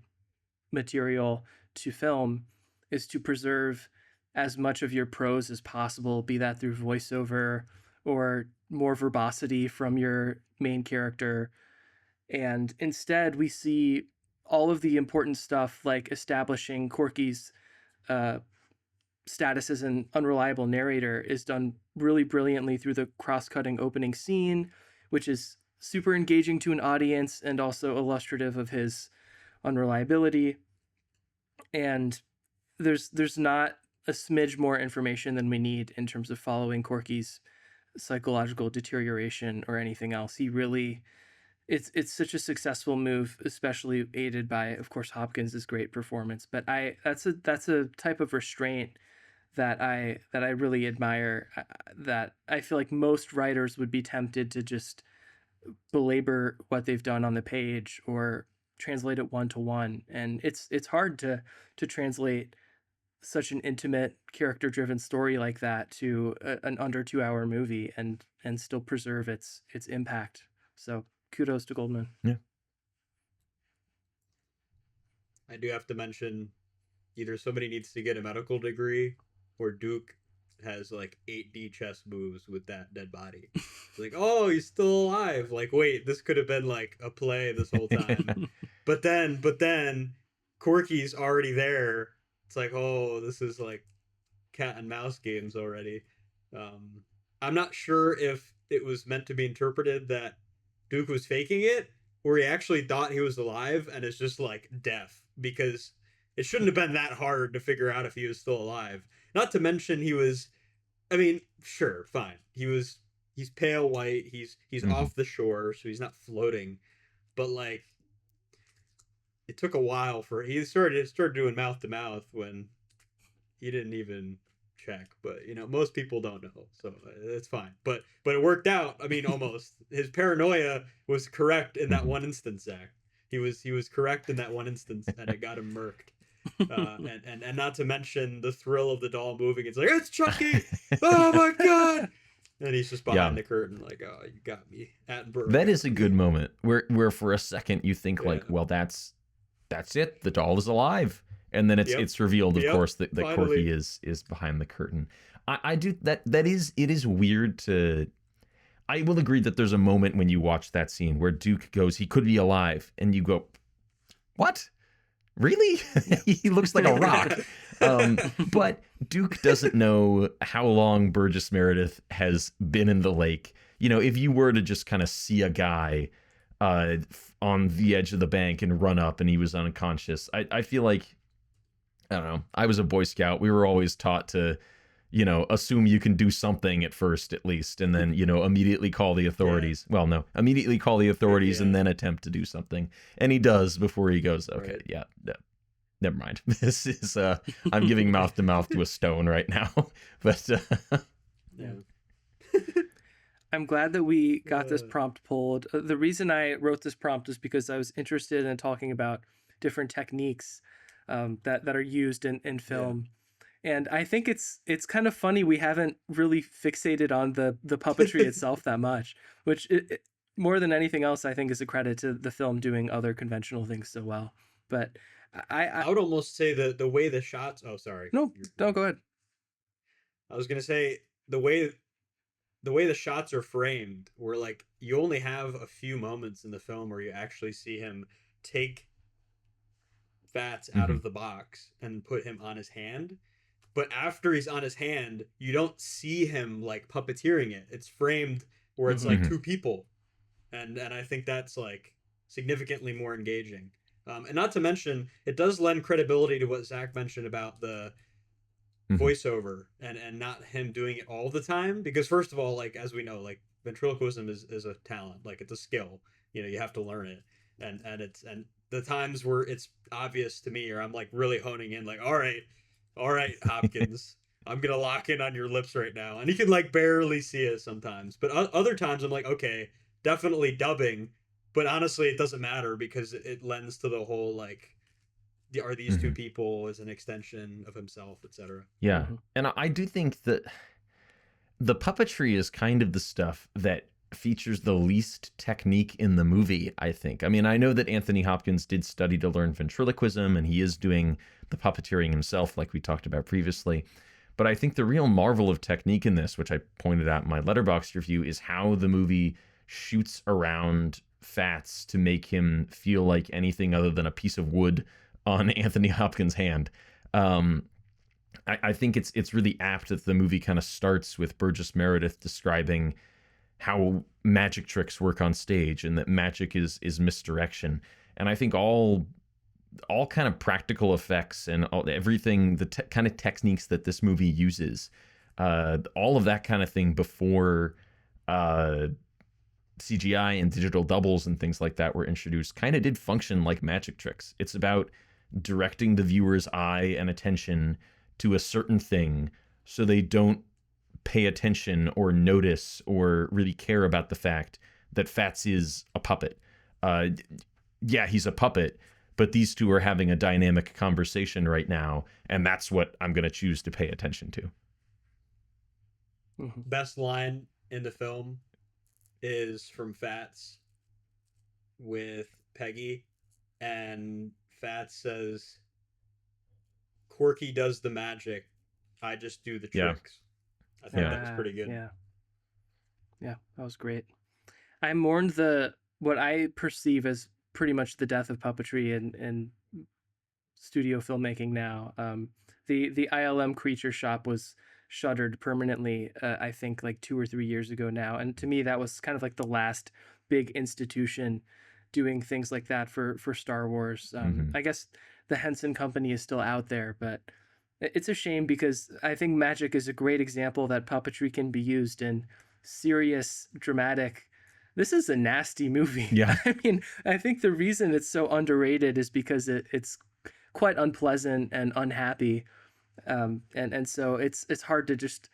material to film, is to preserve as much of your prose as possible, be that through voiceover or more verbosity from your main character. And instead, we see all of the important stuff like establishing Corky's status as an unreliable narrator is done really brilliantly through the cross-cutting opening scene, which is super engaging to an audience and also illustrative of his unreliability. And there's not a smidge more information than we need in terms of following Corky's psychological deterioration or anything else. He really, it's such a successful move, especially aided by, of course, Hopkins' great performance. But that's a type of restraint that I really admire, that I feel like most writers would be tempted to just belabor what they've done on the page or translate it one-to-one. And it's hard to translate such an intimate, character-driven story like that to an under 2-hour movie and still preserve its impact. So kudos to Goldman. Yeah. I do have to mention, either somebody needs to get a medical degree or Duke has like 8D chess moves with that dead body. It's like, oh, he's still alive. Like, wait, this could have been like a play this whole time. but then Corky's already there. It's like, oh, this is like cat and mouse games already. I'm not sure if it was meant to be interpreted that Duke was faking it, or he actually thought he was alive and is just like deaf, because it shouldn't have been that hard to figure out if he was still alive. Not to mention he was, I mean, sure, fine. he's pale white. He's off the shore, so he's not floating. But like, it took a while for he started doing mouth to mouth when he didn't even check. But you know, most people don't know, so it's fine. But it worked out. I mean, almost. His paranoia was correct in that one instance, Zach. He was correct in that one instance, and it got him murked. And not to mention the thrill of the doll moving. It's like, it's Chucky! Oh my god! And he's just behind the curtain, like, oh, you got me, Attenborough. That is a good moment where for a second you think like, well, that's it. The doll is alive, and then it's revealed, of course, that Corky is behind the curtain. I do that. It is weird to. I will agree that there's a moment when you watch that scene where Duke goes, he could be alive, and you go, what? Really? He looks like a rock. But Duke doesn't know how long Burgess Meredith has been in the lake. You know, if you were to just kind of see a guy on the edge of the bank and run up and he was unconscious, I feel like, I don't know, I was a Boy Scout. We were always taught to, you know, assume you can do something at first, at least, and then, you know, immediately call the authorities. Yeah. Well, no, immediately call the authorities and then attempt to do something. And he does before he goes, okay, never mind. This is, I'm giving mouth to mouth to a stone right now. But, I'm glad that we got this prompt pulled. The reason I wrote this prompt is because I was interested in talking about different techniques that are used in film. And I think it's kind of funny we haven't really fixated on the puppetry itself that much, which more than anything else, I think is a credit to the film doing other conventional things so well. But I would almost say the way the shots. Oh, sorry. No, don't go ahead. I was gonna say the way the shots are framed, where like you only have a few moments in the film where you actually see him take Fats out of the box and put him on his hand. But after he's on his hand, you don't see him like puppeteering it. It's framed where it's like two people, and I think that's like significantly more engaging. And not to mention, it does lend credibility to what Zach mentioned about the voiceover and not him doing it all the time. Because first of all, like as we know, like ventriloquism is a talent, like it's a skill. You know, you have to learn it, and the times where it's obvious to me, or I'm like really honing in, like all right, Hopkins, I'm gonna lock in on your lips right now, and he can like barely see it sometimes. But other times I'm like, okay, definitely dubbing. But honestly, it doesn't matter because it lends to the whole like, are these two people as an extension of himself, etc. Yeah, and I do think that the puppetry is kind of the stuff that features the least technique in the movie, I think. I mean, I know that Anthony Hopkins did study to learn ventriloquism, and he is doing the puppeteering himself, like we talked about previously. But I think the real marvel of technique in this, which I pointed out in my Letterboxd review, is how the movie shoots around Fats to make him feel like anything other than a piece of wood on Anthony Hopkins' hand. I think it's really apt that the movie kind of starts with Burgess Meredith describing how magic tricks work on stage, and that magic is misdirection. And I think all kind of practical effects and everything, the kind of techniques that this movie uses, all of that kind of thing before CGI and digital doubles and things like that were introduced, kind of did function like magic tricks. It's about directing the viewer's eye and attention to a certain thing so they don't pay attention or notice or really care about the fact that Fats is a puppet. Yeah, he's a puppet, but these two are having a dynamic conversation right now, and that's what I'm going to choose to pay attention to. Best line in the film is from Fats with Peggy, and Fats says, "Corky does the magic, I just do the tricks." I think that was pretty good. Yeah, that was great. I mourned what I perceive as pretty much the death of puppetry in studio filmmaking now. The ILM Creature Shop was shuttered permanently, I think like 2 or 3 years ago now. And to me, that was kind of like the last big institution doing things like that for Star Wars. I guess the Henson Company is still out there, but it's a shame because I think magic is a great example that puppetry can be used in serious, dramatic. This is a nasty movie. Yeah. I mean, I think the reason it's so underrated is because it's quite unpleasant and unhappy. And so it's hard to just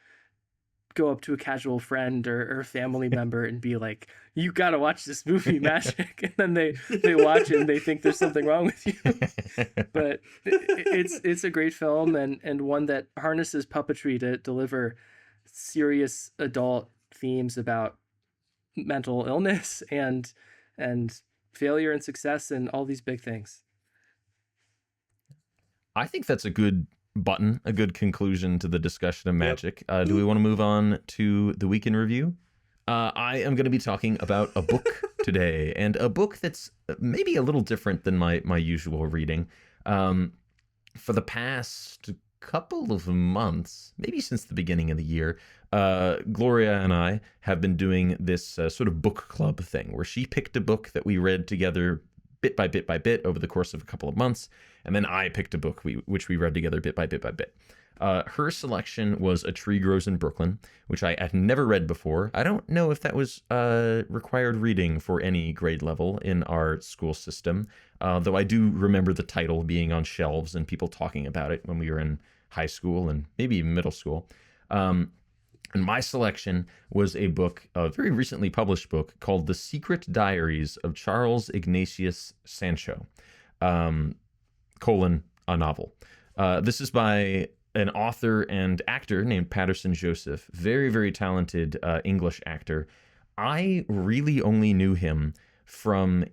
go up to a casual friend or family member and be like, you got to watch this movie, Magic. And then they watch it and they think there's something wrong with you. But it's a great film and one that harnesses puppetry to deliver serious adult themes about mental illness and failure and success and all these big things. I think that's a good button, a good conclusion to the discussion of magic. Do we want to move on to the week in review? I am going to be talking about a book today, and a book that's maybe a little different than my usual reading. For the past couple of months, maybe since the beginning of the year, Gloria and I have been doing this sort of book club thing where she picked a book that we read together bit by bit by bit over the course of a couple of months, and then I picked a book which we read together bit by bit by bit. Her selection was A Tree Grows in Brooklyn, which I had never read before. I don't know if that was required reading for any grade level in our school system, though I do remember the title being on shelves and people talking about it when we were in high school and maybe even middle school. And my selection was a book, a very recently published book called The Secret Diaries of Charles Ignatius Sancho, colon, a novel. This is by an author and actor named Patterson Joseph, very, very talented English actor. I really only knew him from,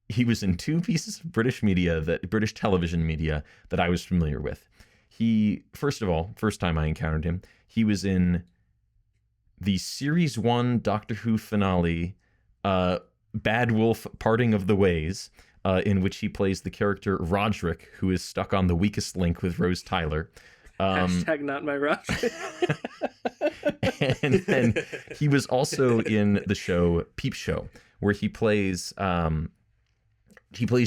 he was in two pieces of British television media that I was familiar with. He, first of all, first time I encountered him, he was in the Series 1 Doctor Who finale, Bad Wolf Parting of the Ways, in which he plays the character Roderick, who is stuck on the weakest link with Rose Tyler. Hashtag not my Roderick. And then he was also in the show Peep Show, where he plays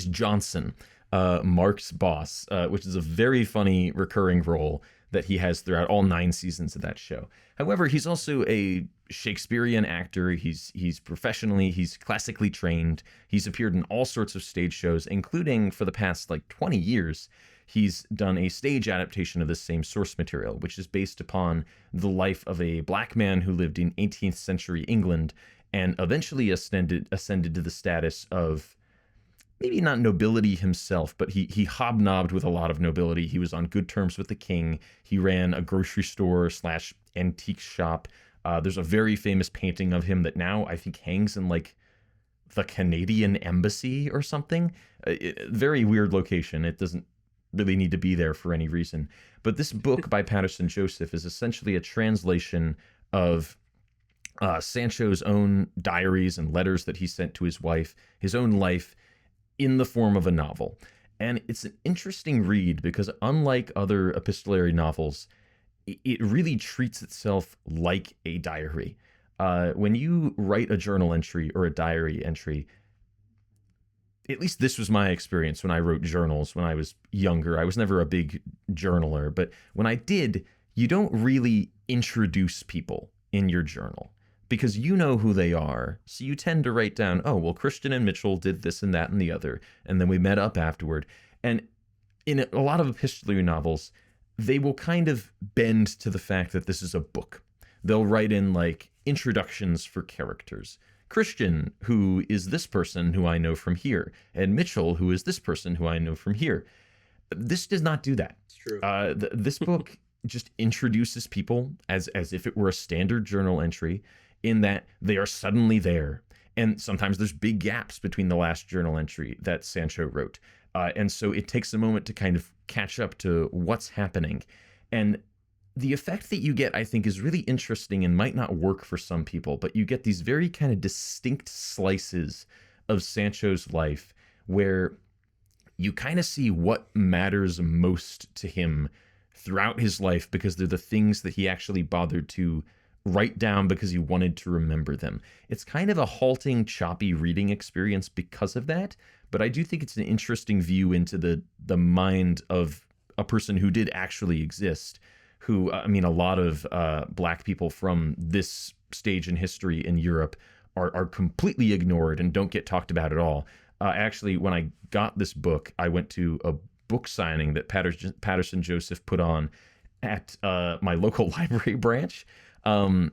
Johnson, Mark's boss, which is a very funny recurring role that he has throughout all 9 seasons of that show. However, he's also a Shakespearean actor. He's classically trained. He's appeared in all sorts of stage shows, including for the past 20 years. He's done a stage adaptation of the same source material, which is based upon the life of a black man who lived in 18th century England and eventually ascended to the status of maybe not nobility himself, but he hobnobbed with a lot of nobility. He was on good terms with the king. He ran a grocery store / antique shop. There's a very famous painting of him that now I think hangs in the Canadian embassy or something. Very weird location. It doesn't really need to be there for any reason. But this book by Patterson Joseph is essentially a translation of Sancho's own diaries and letters that he sent to his wife, his own life, in the form of a novel. And it's an interesting read because unlike other epistolary novels, it really treats itself like a diary. When you write a journal entry or a diary entry, at least this was my experience when I wrote journals when I was younger. I was never a big journaler, but when I did, you don't really introduce people in your journal because you know who they are. So you tend to write down, oh, well, Christian and Mitchell did this and that and the other, and then we met up afterward. And in a lot of epistolary novels, they will kind of bend to the fact that this is a book. They'll write in introductions for characters. Christian, who is this person who I know from here, and Mitchell, who is this person who I know from here. This does not do that. It's true. This book just introduces people as if it were a standard journal entry, in that they are suddenly there. And sometimes there's big gaps between the last journal entry that Sancho wrote. And so it takes a moment to kind of catch up to what's happening. And the effect that you get, I think, is really interesting and might not work for some people, but you get these very kind of distinct slices of Sancho's life where you kind of see what matters most to him throughout his life because they're the things that he actually bothered to write down because he wanted to remember them. It's kind of a halting, choppy reading experience because of that, but I do think it's an interesting view into the mind of a person who did actually exist, who, a lot of black people from this stage in history in Europe are completely ignored and don't get talked about at all. Actually, when I got this book, I went to a book signing that Patterson Joseph put on at my local library branch. And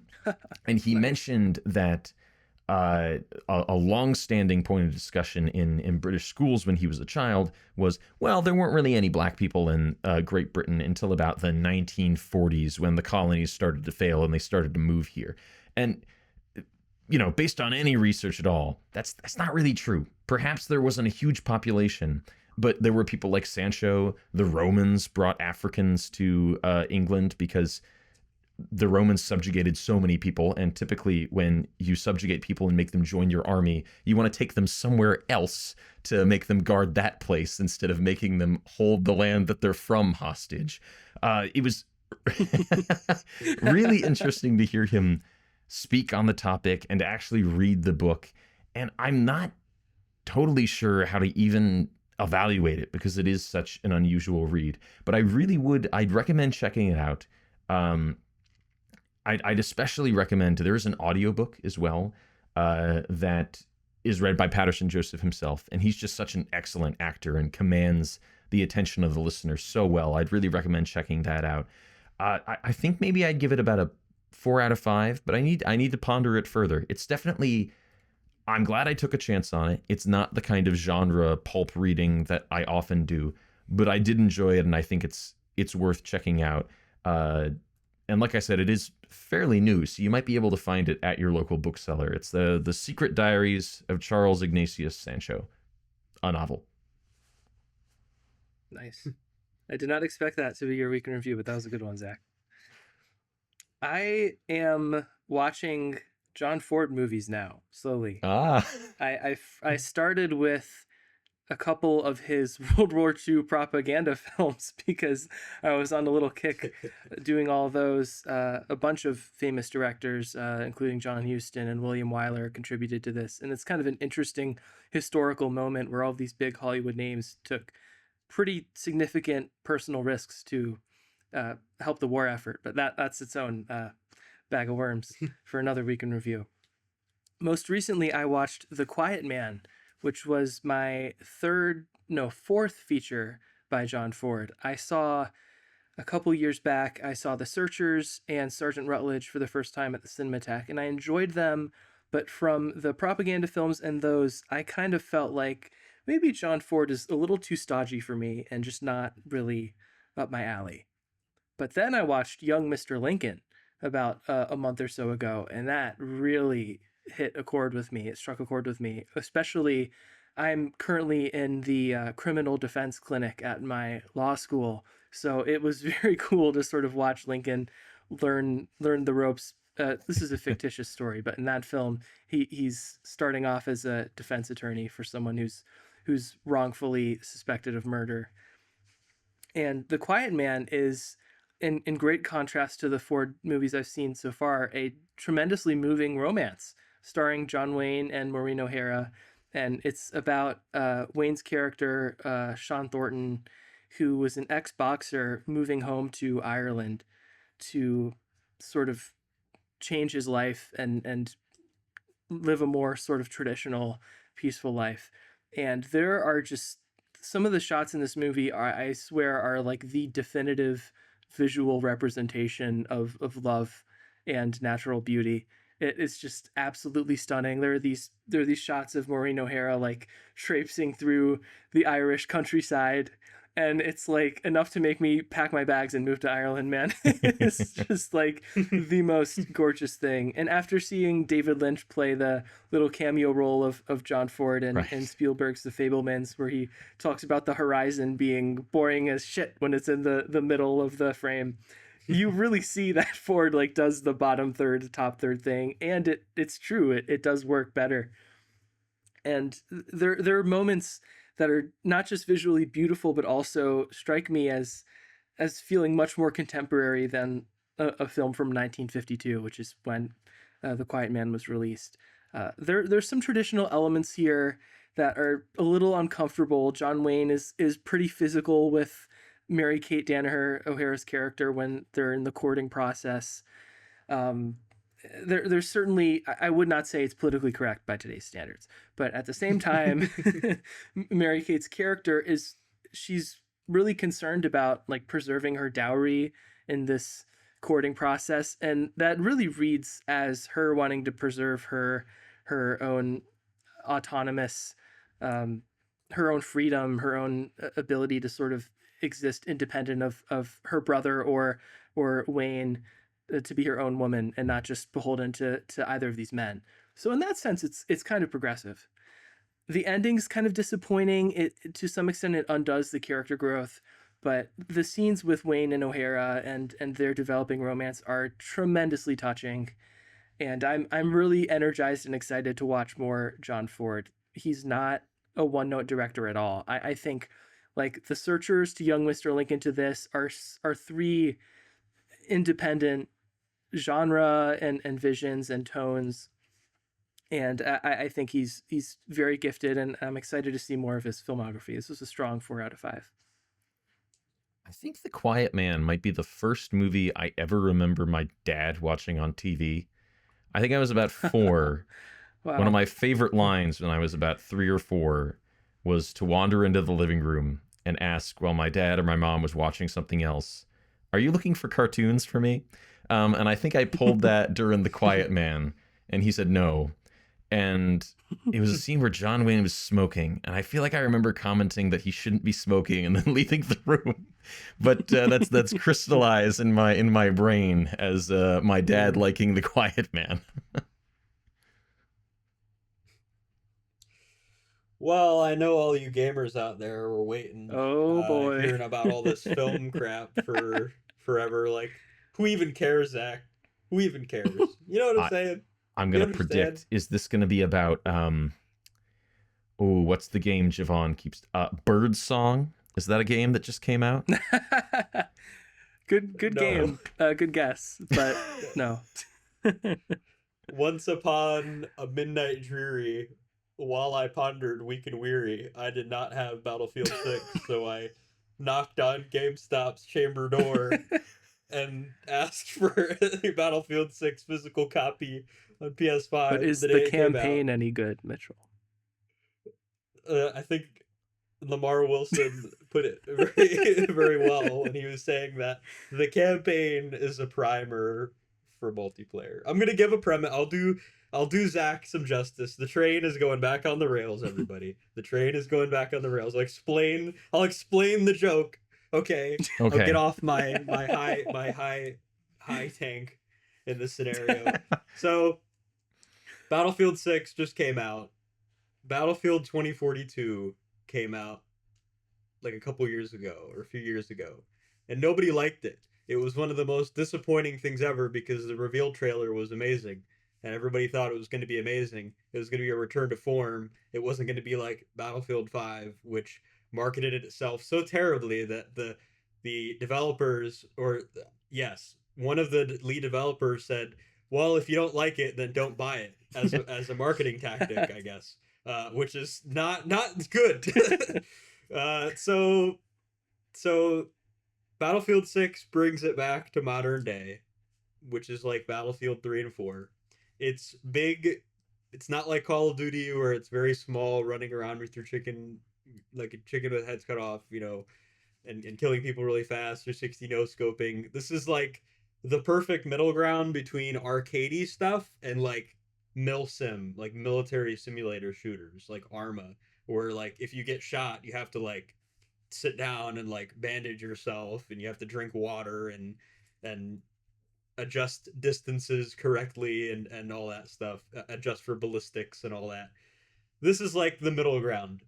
he mentioned that a long-standing point of discussion in British schools when he was a child was, well, there weren't really any black people in Great Britain until about the 1940s when the colonies started to fail and they started to move here. And, based on any research at all, that's not really true. Perhaps there wasn't a huge population, but there were people like Sancho. The Romans brought Africans to England because the Romans subjugated so many people, and typically when you subjugate people and make them join your army, you want to take them somewhere else to make them guard that place instead of making them hold the land that they're from hostage. It was really interesting to hear him speak on the topic and to actually read the book, and I'm not totally sure how to even evaluate it because it is such an unusual read, but I'd recommend checking it out. I'd especially recommend, there is an audiobook as well that is read by Patterson Joseph himself, and he's just such an excellent actor and commands the attention of the listener so well. I'd really recommend checking that out. I think maybe I'd give it about a 4 out of 5, but I need to ponder it further. It's definitely, I'm glad I took a chance on it. It's not the kind of genre pulp reading that I often do, but I did enjoy it, and I think it's worth checking out. And like I said, it is fairly new, so you might be able to find it at your local bookseller. It's the Secret Diaries of Charles Ignatius Sancho, a novel. Nice. I did not expect that to be your week in review, but that was a good one, Zach. I am watching John Ford movies now, slowly. I started with a couple of his World War II propaganda films because I was on a little kick doing all those. A bunch of famous directors, including John Huston and William Wyler, contributed to this. And it's kind of an interesting historical moment where all these big Hollywood names took pretty significant personal risks to help the war effort. But that's its own bag of worms for another week in review. Most recently, I watched The Quiet Man, which was my fourth feature by John Ford. I saw a couple years back, I saw The Searchers and Sergeant Rutledge for the first time at the Cinematheque, and I enjoyed them, but from the propaganda films and those, I kind of felt like maybe John Ford is a little too stodgy for me and just not really up my alley. But then I watched Young Mr. Lincoln about a month or so ago, and that really hit a chord with me. It struck a chord with me, especially I'm currently in the criminal defense clinic at my law school. So it was very cool to sort of watch Lincoln learn the ropes. This is a fictitious story, but in that film, he's starting off as a defense attorney for someone who's wrongfully suspected of murder. And The Quiet Man is, in great contrast to the Ford movies I've seen so far, a tremendously moving romance starring John Wayne and Maureen O'Hara. And it's about Wayne's character, Sean Thornton, who was an ex-boxer moving home to Ireland to sort of change his life and live a more sort of traditional, peaceful life. And there are just some of the shots in this movie I swear are like the definitive visual representation of love and natural beauty. It is just absolutely stunning. There are these shots of Maureen O'Hara like traipsing through the Irish countryside, and it's like enough to make me pack my bags and move to Ireland, man. It's just like the most gorgeous thing. And after seeing David Lynch play the little cameo role of John Ford in Spielberg's The Fabelmans, where he talks about the horizon being boring as shit when it's in the middle of the frame, you really see that Ford like does the bottom third, top third thing, and it's true. It does work better. And there are moments that are not just visually beautiful, but also strike me as feeling much more contemporary than a film from 1952, which is when The Quiet Man was released. There's some traditional elements here that are a little uncomfortable. John Wayne is pretty physical with Mary Kate Danaher, O'Hara's character, when they're in the courting process. There's certainly, I would not say it's politically correct by today's standards, but at the same time, Mary Kate's character she's really concerned about like preserving her dowry in this courting process, and that really reads as her wanting to preserve her own autonomous, her own freedom, her own ability to sort of exist independent of her brother or Wayne, to be her own woman and not just beholden to either of these men. So in that sense, it's kind of progressive. The ending's kind of disappointing. It to some extent it undoes the character growth, but the scenes with Wayne and O'Hara and their developing romance are tremendously touching. And I'm really energized and excited to watch more John Ford. He's not a one-note director at all. I think like The Searchers to Young Mr. Lincoln to this are three independent genre and visions and tones. And I think he's very gifted, and I'm excited to see more of his filmography. This was a strong 4 out of 5. I think The Quiet Man might be the first movie I ever remember my dad watching on TV. I think I was about 4. Wow. One of my favorite lines when I was about 3 or 4 was to wander into the living room and ask while my dad or my mom was watching something else, "Are you looking for cartoons for me?" And I think I pulled that during The Quiet Man, and he said no. And it was a scene where John Wayne was smoking, and I feel like I remember commenting that he shouldn't be smoking and then leaving the room. But that's crystallized in my brain as my dad liking The Quiet Man. Well, I know all you gamers out there were waiting, Oh boy. hearing about all this film crap for forever. Like, who even cares, Zach? Who even cares? You know what I'm saying? I'm You gonna understand? predict. Is this gonna be about what's the game Javon keeps Bird Song? Is that a game that just came out? Good No. game. Good guess, but no. Once upon a midnight dreary, while I pondered weak and weary, I did not have Battlefield 6, so I knocked on GameStop's chamber door and asked for a Battlefield 6 physical copy on PS5. But is the the day it came out. campaign any good, Mitchell? I think Lamar Wilson put it very, very well when he was saying that the campaign is a primer for multiplayer. I'm gonna give a premise. I'll do Zach some justice. The train is going back on the rails, everybody. The train is going back on the rails. I'll explain the joke. Okay. I'll get off my high tank in this scenario. So Battlefield 6 just came out. Battlefield 2042 came out like a couple years ago or a few years ago, and nobody liked it. It was one of the most disappointing things ever because the reveal trailer was amazing and everybody thought it was going to be amazing. It was going to be a return to form. It wasn't going to be like Battlefield 5, which marketed itself so terribly that the developers, or yes, one of the lead developers said, well, if you don't like it, then don't buy it, as a marketing tactic, I guess. Which is not good. So Battlefield 6 brings it back to modern day, which is like Battlefield 3 and 4. It's big. It's not like Call of Duty where it's very small, running around with your chicken, like a chicken with heads cut off, and killing people really fast, or 60 no scoping. This is like the perfect middle ground between arcadey stuff and like milsim, like military simulator shooters, like Arma, where like if you get shot, you have to like sit down and like bandage yourself, and you have to drink water and adjust distances correctly and all that stuff, adjust for ballistics and all that. This is like the middle ground,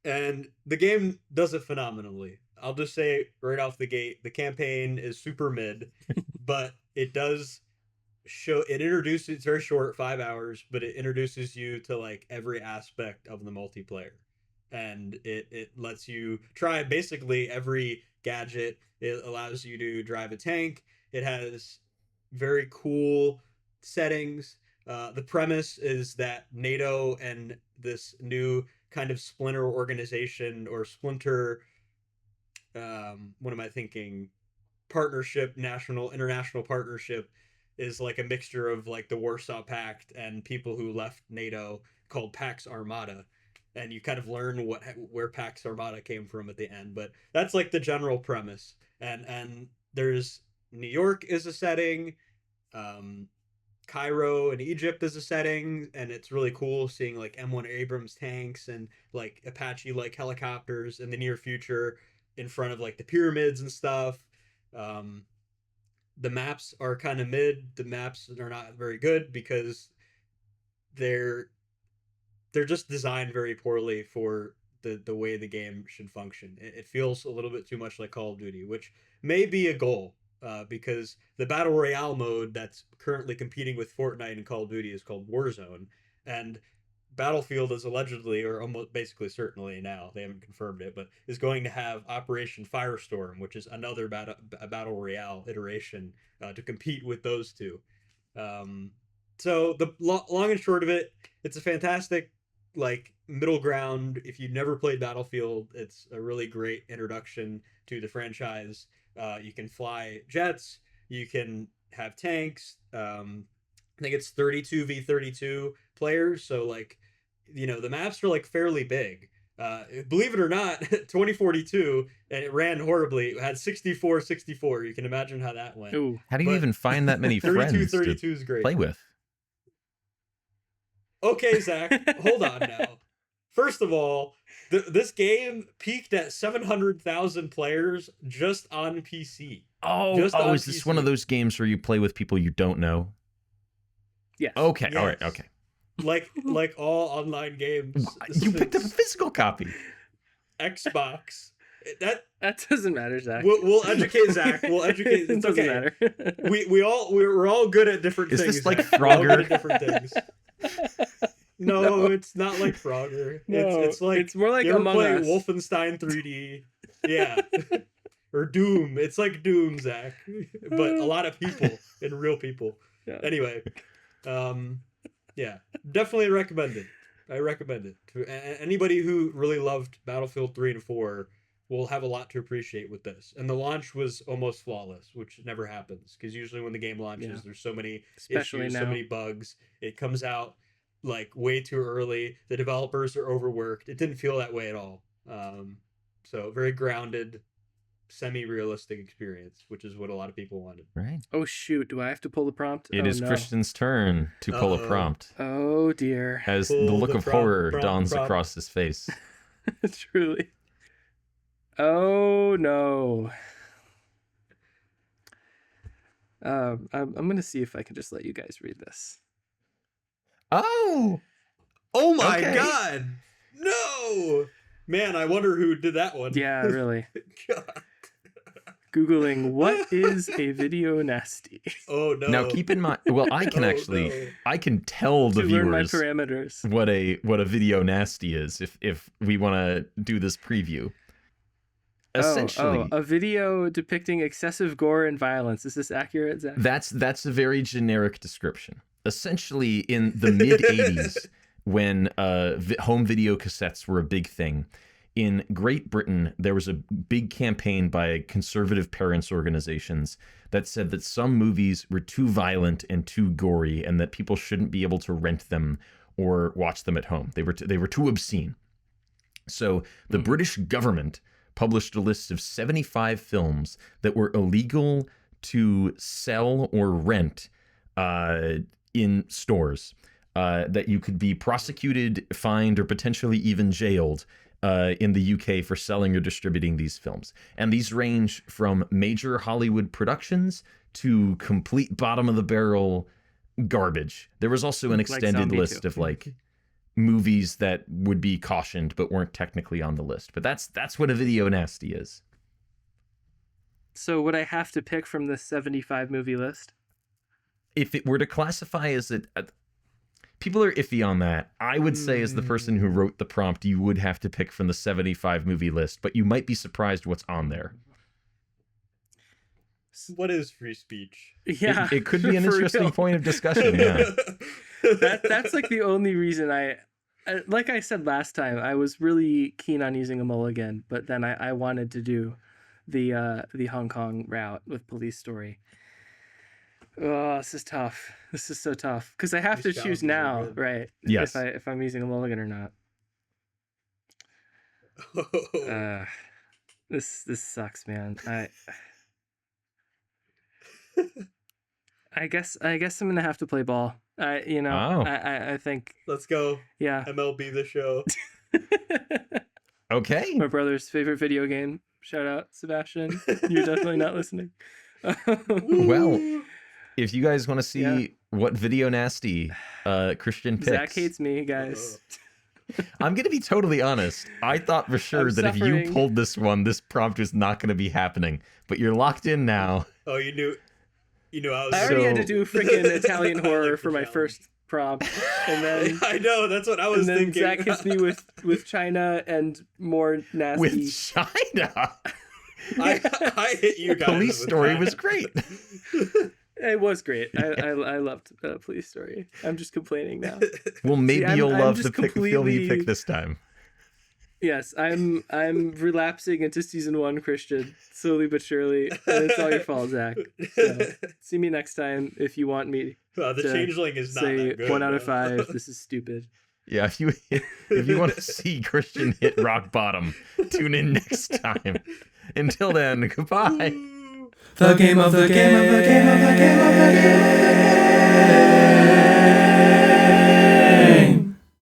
and the game does it phenomenally. I'll just say right off the gate, the campaign is super mid, but it does introduces, it's very short, 5 hours, but it introduces you to like every aspect of the multiplayer, and it lets you try basically every gadget. It allows you to drive a tank. It has very cool settings. The premise is that NATO and this new kind of splinter organization, or splinter, what am I thinking, partnership, international partnership, is like a mixture of like the Warsaw Pact and people who left NATO, called Pax Armada, and you kind of learn where Pax Armada came from at the end. But that's like the general premise, and there's New York is a setting, Cairo and Egypt is a setting, and it's really cool seeing like M1 Abrams tanks and like Apache like helicopters in the near future in front of like the pyramids and stuff. The maps are kind of mid. The maps are not very good because they're just designed very poorly for the way the game should function. It feels a little bit too much like Call of Duty, which may be a goal, because the Battle Royale mode that's currently competing with Fortnite and Call of Duty is called Warzone, and Battlefield is allegedly, or almost basically certainly now, they haven't confirmed it, but is going to have Operation Firestorm, which is another Battle Royale iteration to compete with those two. So the long and short of it, it's a fantastic like middle ground. If you've never played Battlefield, it's a really great introduction to the franchise. You can fly jets, you can have tanks. I think it's 32v32 players, so like, the maps are like fairly big. Believe it or not, 2042, and it ran horribly. It had 64. You can imagine how that went. Ooh. How do you even find that many friends 32 to is great. play with? Okay, Zach, hold on now. First of all, this game peaked at 700,000 players just on PC. Is this one of those games where you play with people you don't know? Yes. Okay, Yes. all right, okay. Like all online games. You picked up a physical copy. Xbox. That doesn't matter, Zach. we'll educate Zach. We'll educate. It It's doesn't okay. matter. We're all good at different Is things. this like Zach. We're all good Frogger? at different things. No, it's not like Frogger. No, It's like, it's more like you ever Among play Us. Wolfenstein 3D? Yeah. Or Doom. It's like Doom, Zach. But a lot of people and real people. Yeah. Anyway, yeah, definitely recommend it. I recommend it to anybody who really loved Battlefield 3 and 4. Will have a lot to appreciate with this. And the launch was almost flawless, which never happens because usually when the game launches, there's so many Especially issues, now. so many bugs. It comes out like way too early. The developers are overworked. It didn't feel that way at all. So very grounded, semi-realistic experience, which is what a lot of people wanted. Right. Oh shoot! Do I have to pull the prompt? It is no. Christian's turn to pull a Uh-oh. prompt Oh dear. as Pull the look the of prompt, horror prompt, dawns prompt. across his face. Truly. Oh no. I'm gonna see if I can just let you guys read this. Oh! Oh my Okay. god! No! Man, I wonder who did that one. Yeah, really. God. Googling what is a video nasty Oh no. Now keep in mind, well, I can Oh, actually, no. I can tell the to learn my viewers parameters. what a video nasty is if we want to do this preview. Essentially, a video depicting excessive gore and violence. Is this accurate, Zach? that's a very generic description. Essentially, in the mid 80s, when home video cassettes were a big thing, in Great Britain, there was a big campaign by conservative parents organizations that said that some movies were too violent and too gory and that people shouldn't be able to rent them or watch them at home. They were too obscene. So the British government published a list of 75 films that were illegal to sell or rent in stores, that you could be prosecuted, fined, or potentially even jailed in the UK for selling or distributing these films. And these range from major Hollywood productions to complete bottom of the barrel garbage. There was also an Like extended Zombie list 2. of like movies that would be cautioned but weren't technically on the list. But that's what a video nasty is. So would I have to pick from this 75 movie list? If it were to classify as people are iffy on that. I would say as the person who wrote the prompt, you would have to pick from the 75 movie list, but you might be surprised what's on there. What is free speech? Yeah, It could be an for interesting real. point of discussion, yeah. That's like the only reason like I said last time, I was really keen on using a mulligan, but then I wanted to do the Hong Kong route with Police Story. Oh, this is tough. This is so tough because I have These to choose challenges are now, good. right? Yes. If I'm using a mulligan or not. This sucks, man. I guess I'm gonna have to play ball. Oh. I think Let's go. yeah. MLB the show. Okay. My brother's favorite video game. Shout out, Sebastian. You're definitely not listening. Well, if you guys want to see Yeah. what video nasty Christian picks, Zach hates me, guys. I'm going to be totally honest. I thought for sure I'm that if you suffering. pulled this one, this prompt was not going to be happening. But you're locked in now. Oh, you knew I was. I already had to So- do freaking Italian I like horror the for my challenge. first prompt, and then I know, that's what I was and then thinking. Zach hits me with China and more nasty. With China. I hit you guys. Police with Story that. was great. It was great. I loved Police Story. I'm just complaining now. Well, maybe I'm- you'll I'm love just the film you completely- pick this time. Yes, I'm relapsing into season 1, Christian, slowly but surely, and it's all your fault, Zach. So, see me next time if you want me The to changeling is not say that good. 1 out of though. 5. This is stupid. Yeah, if you want to see Christian hit rock bottom, tune in next time. Until then, goodbye. The game of the game of the game of the game of the game of the game.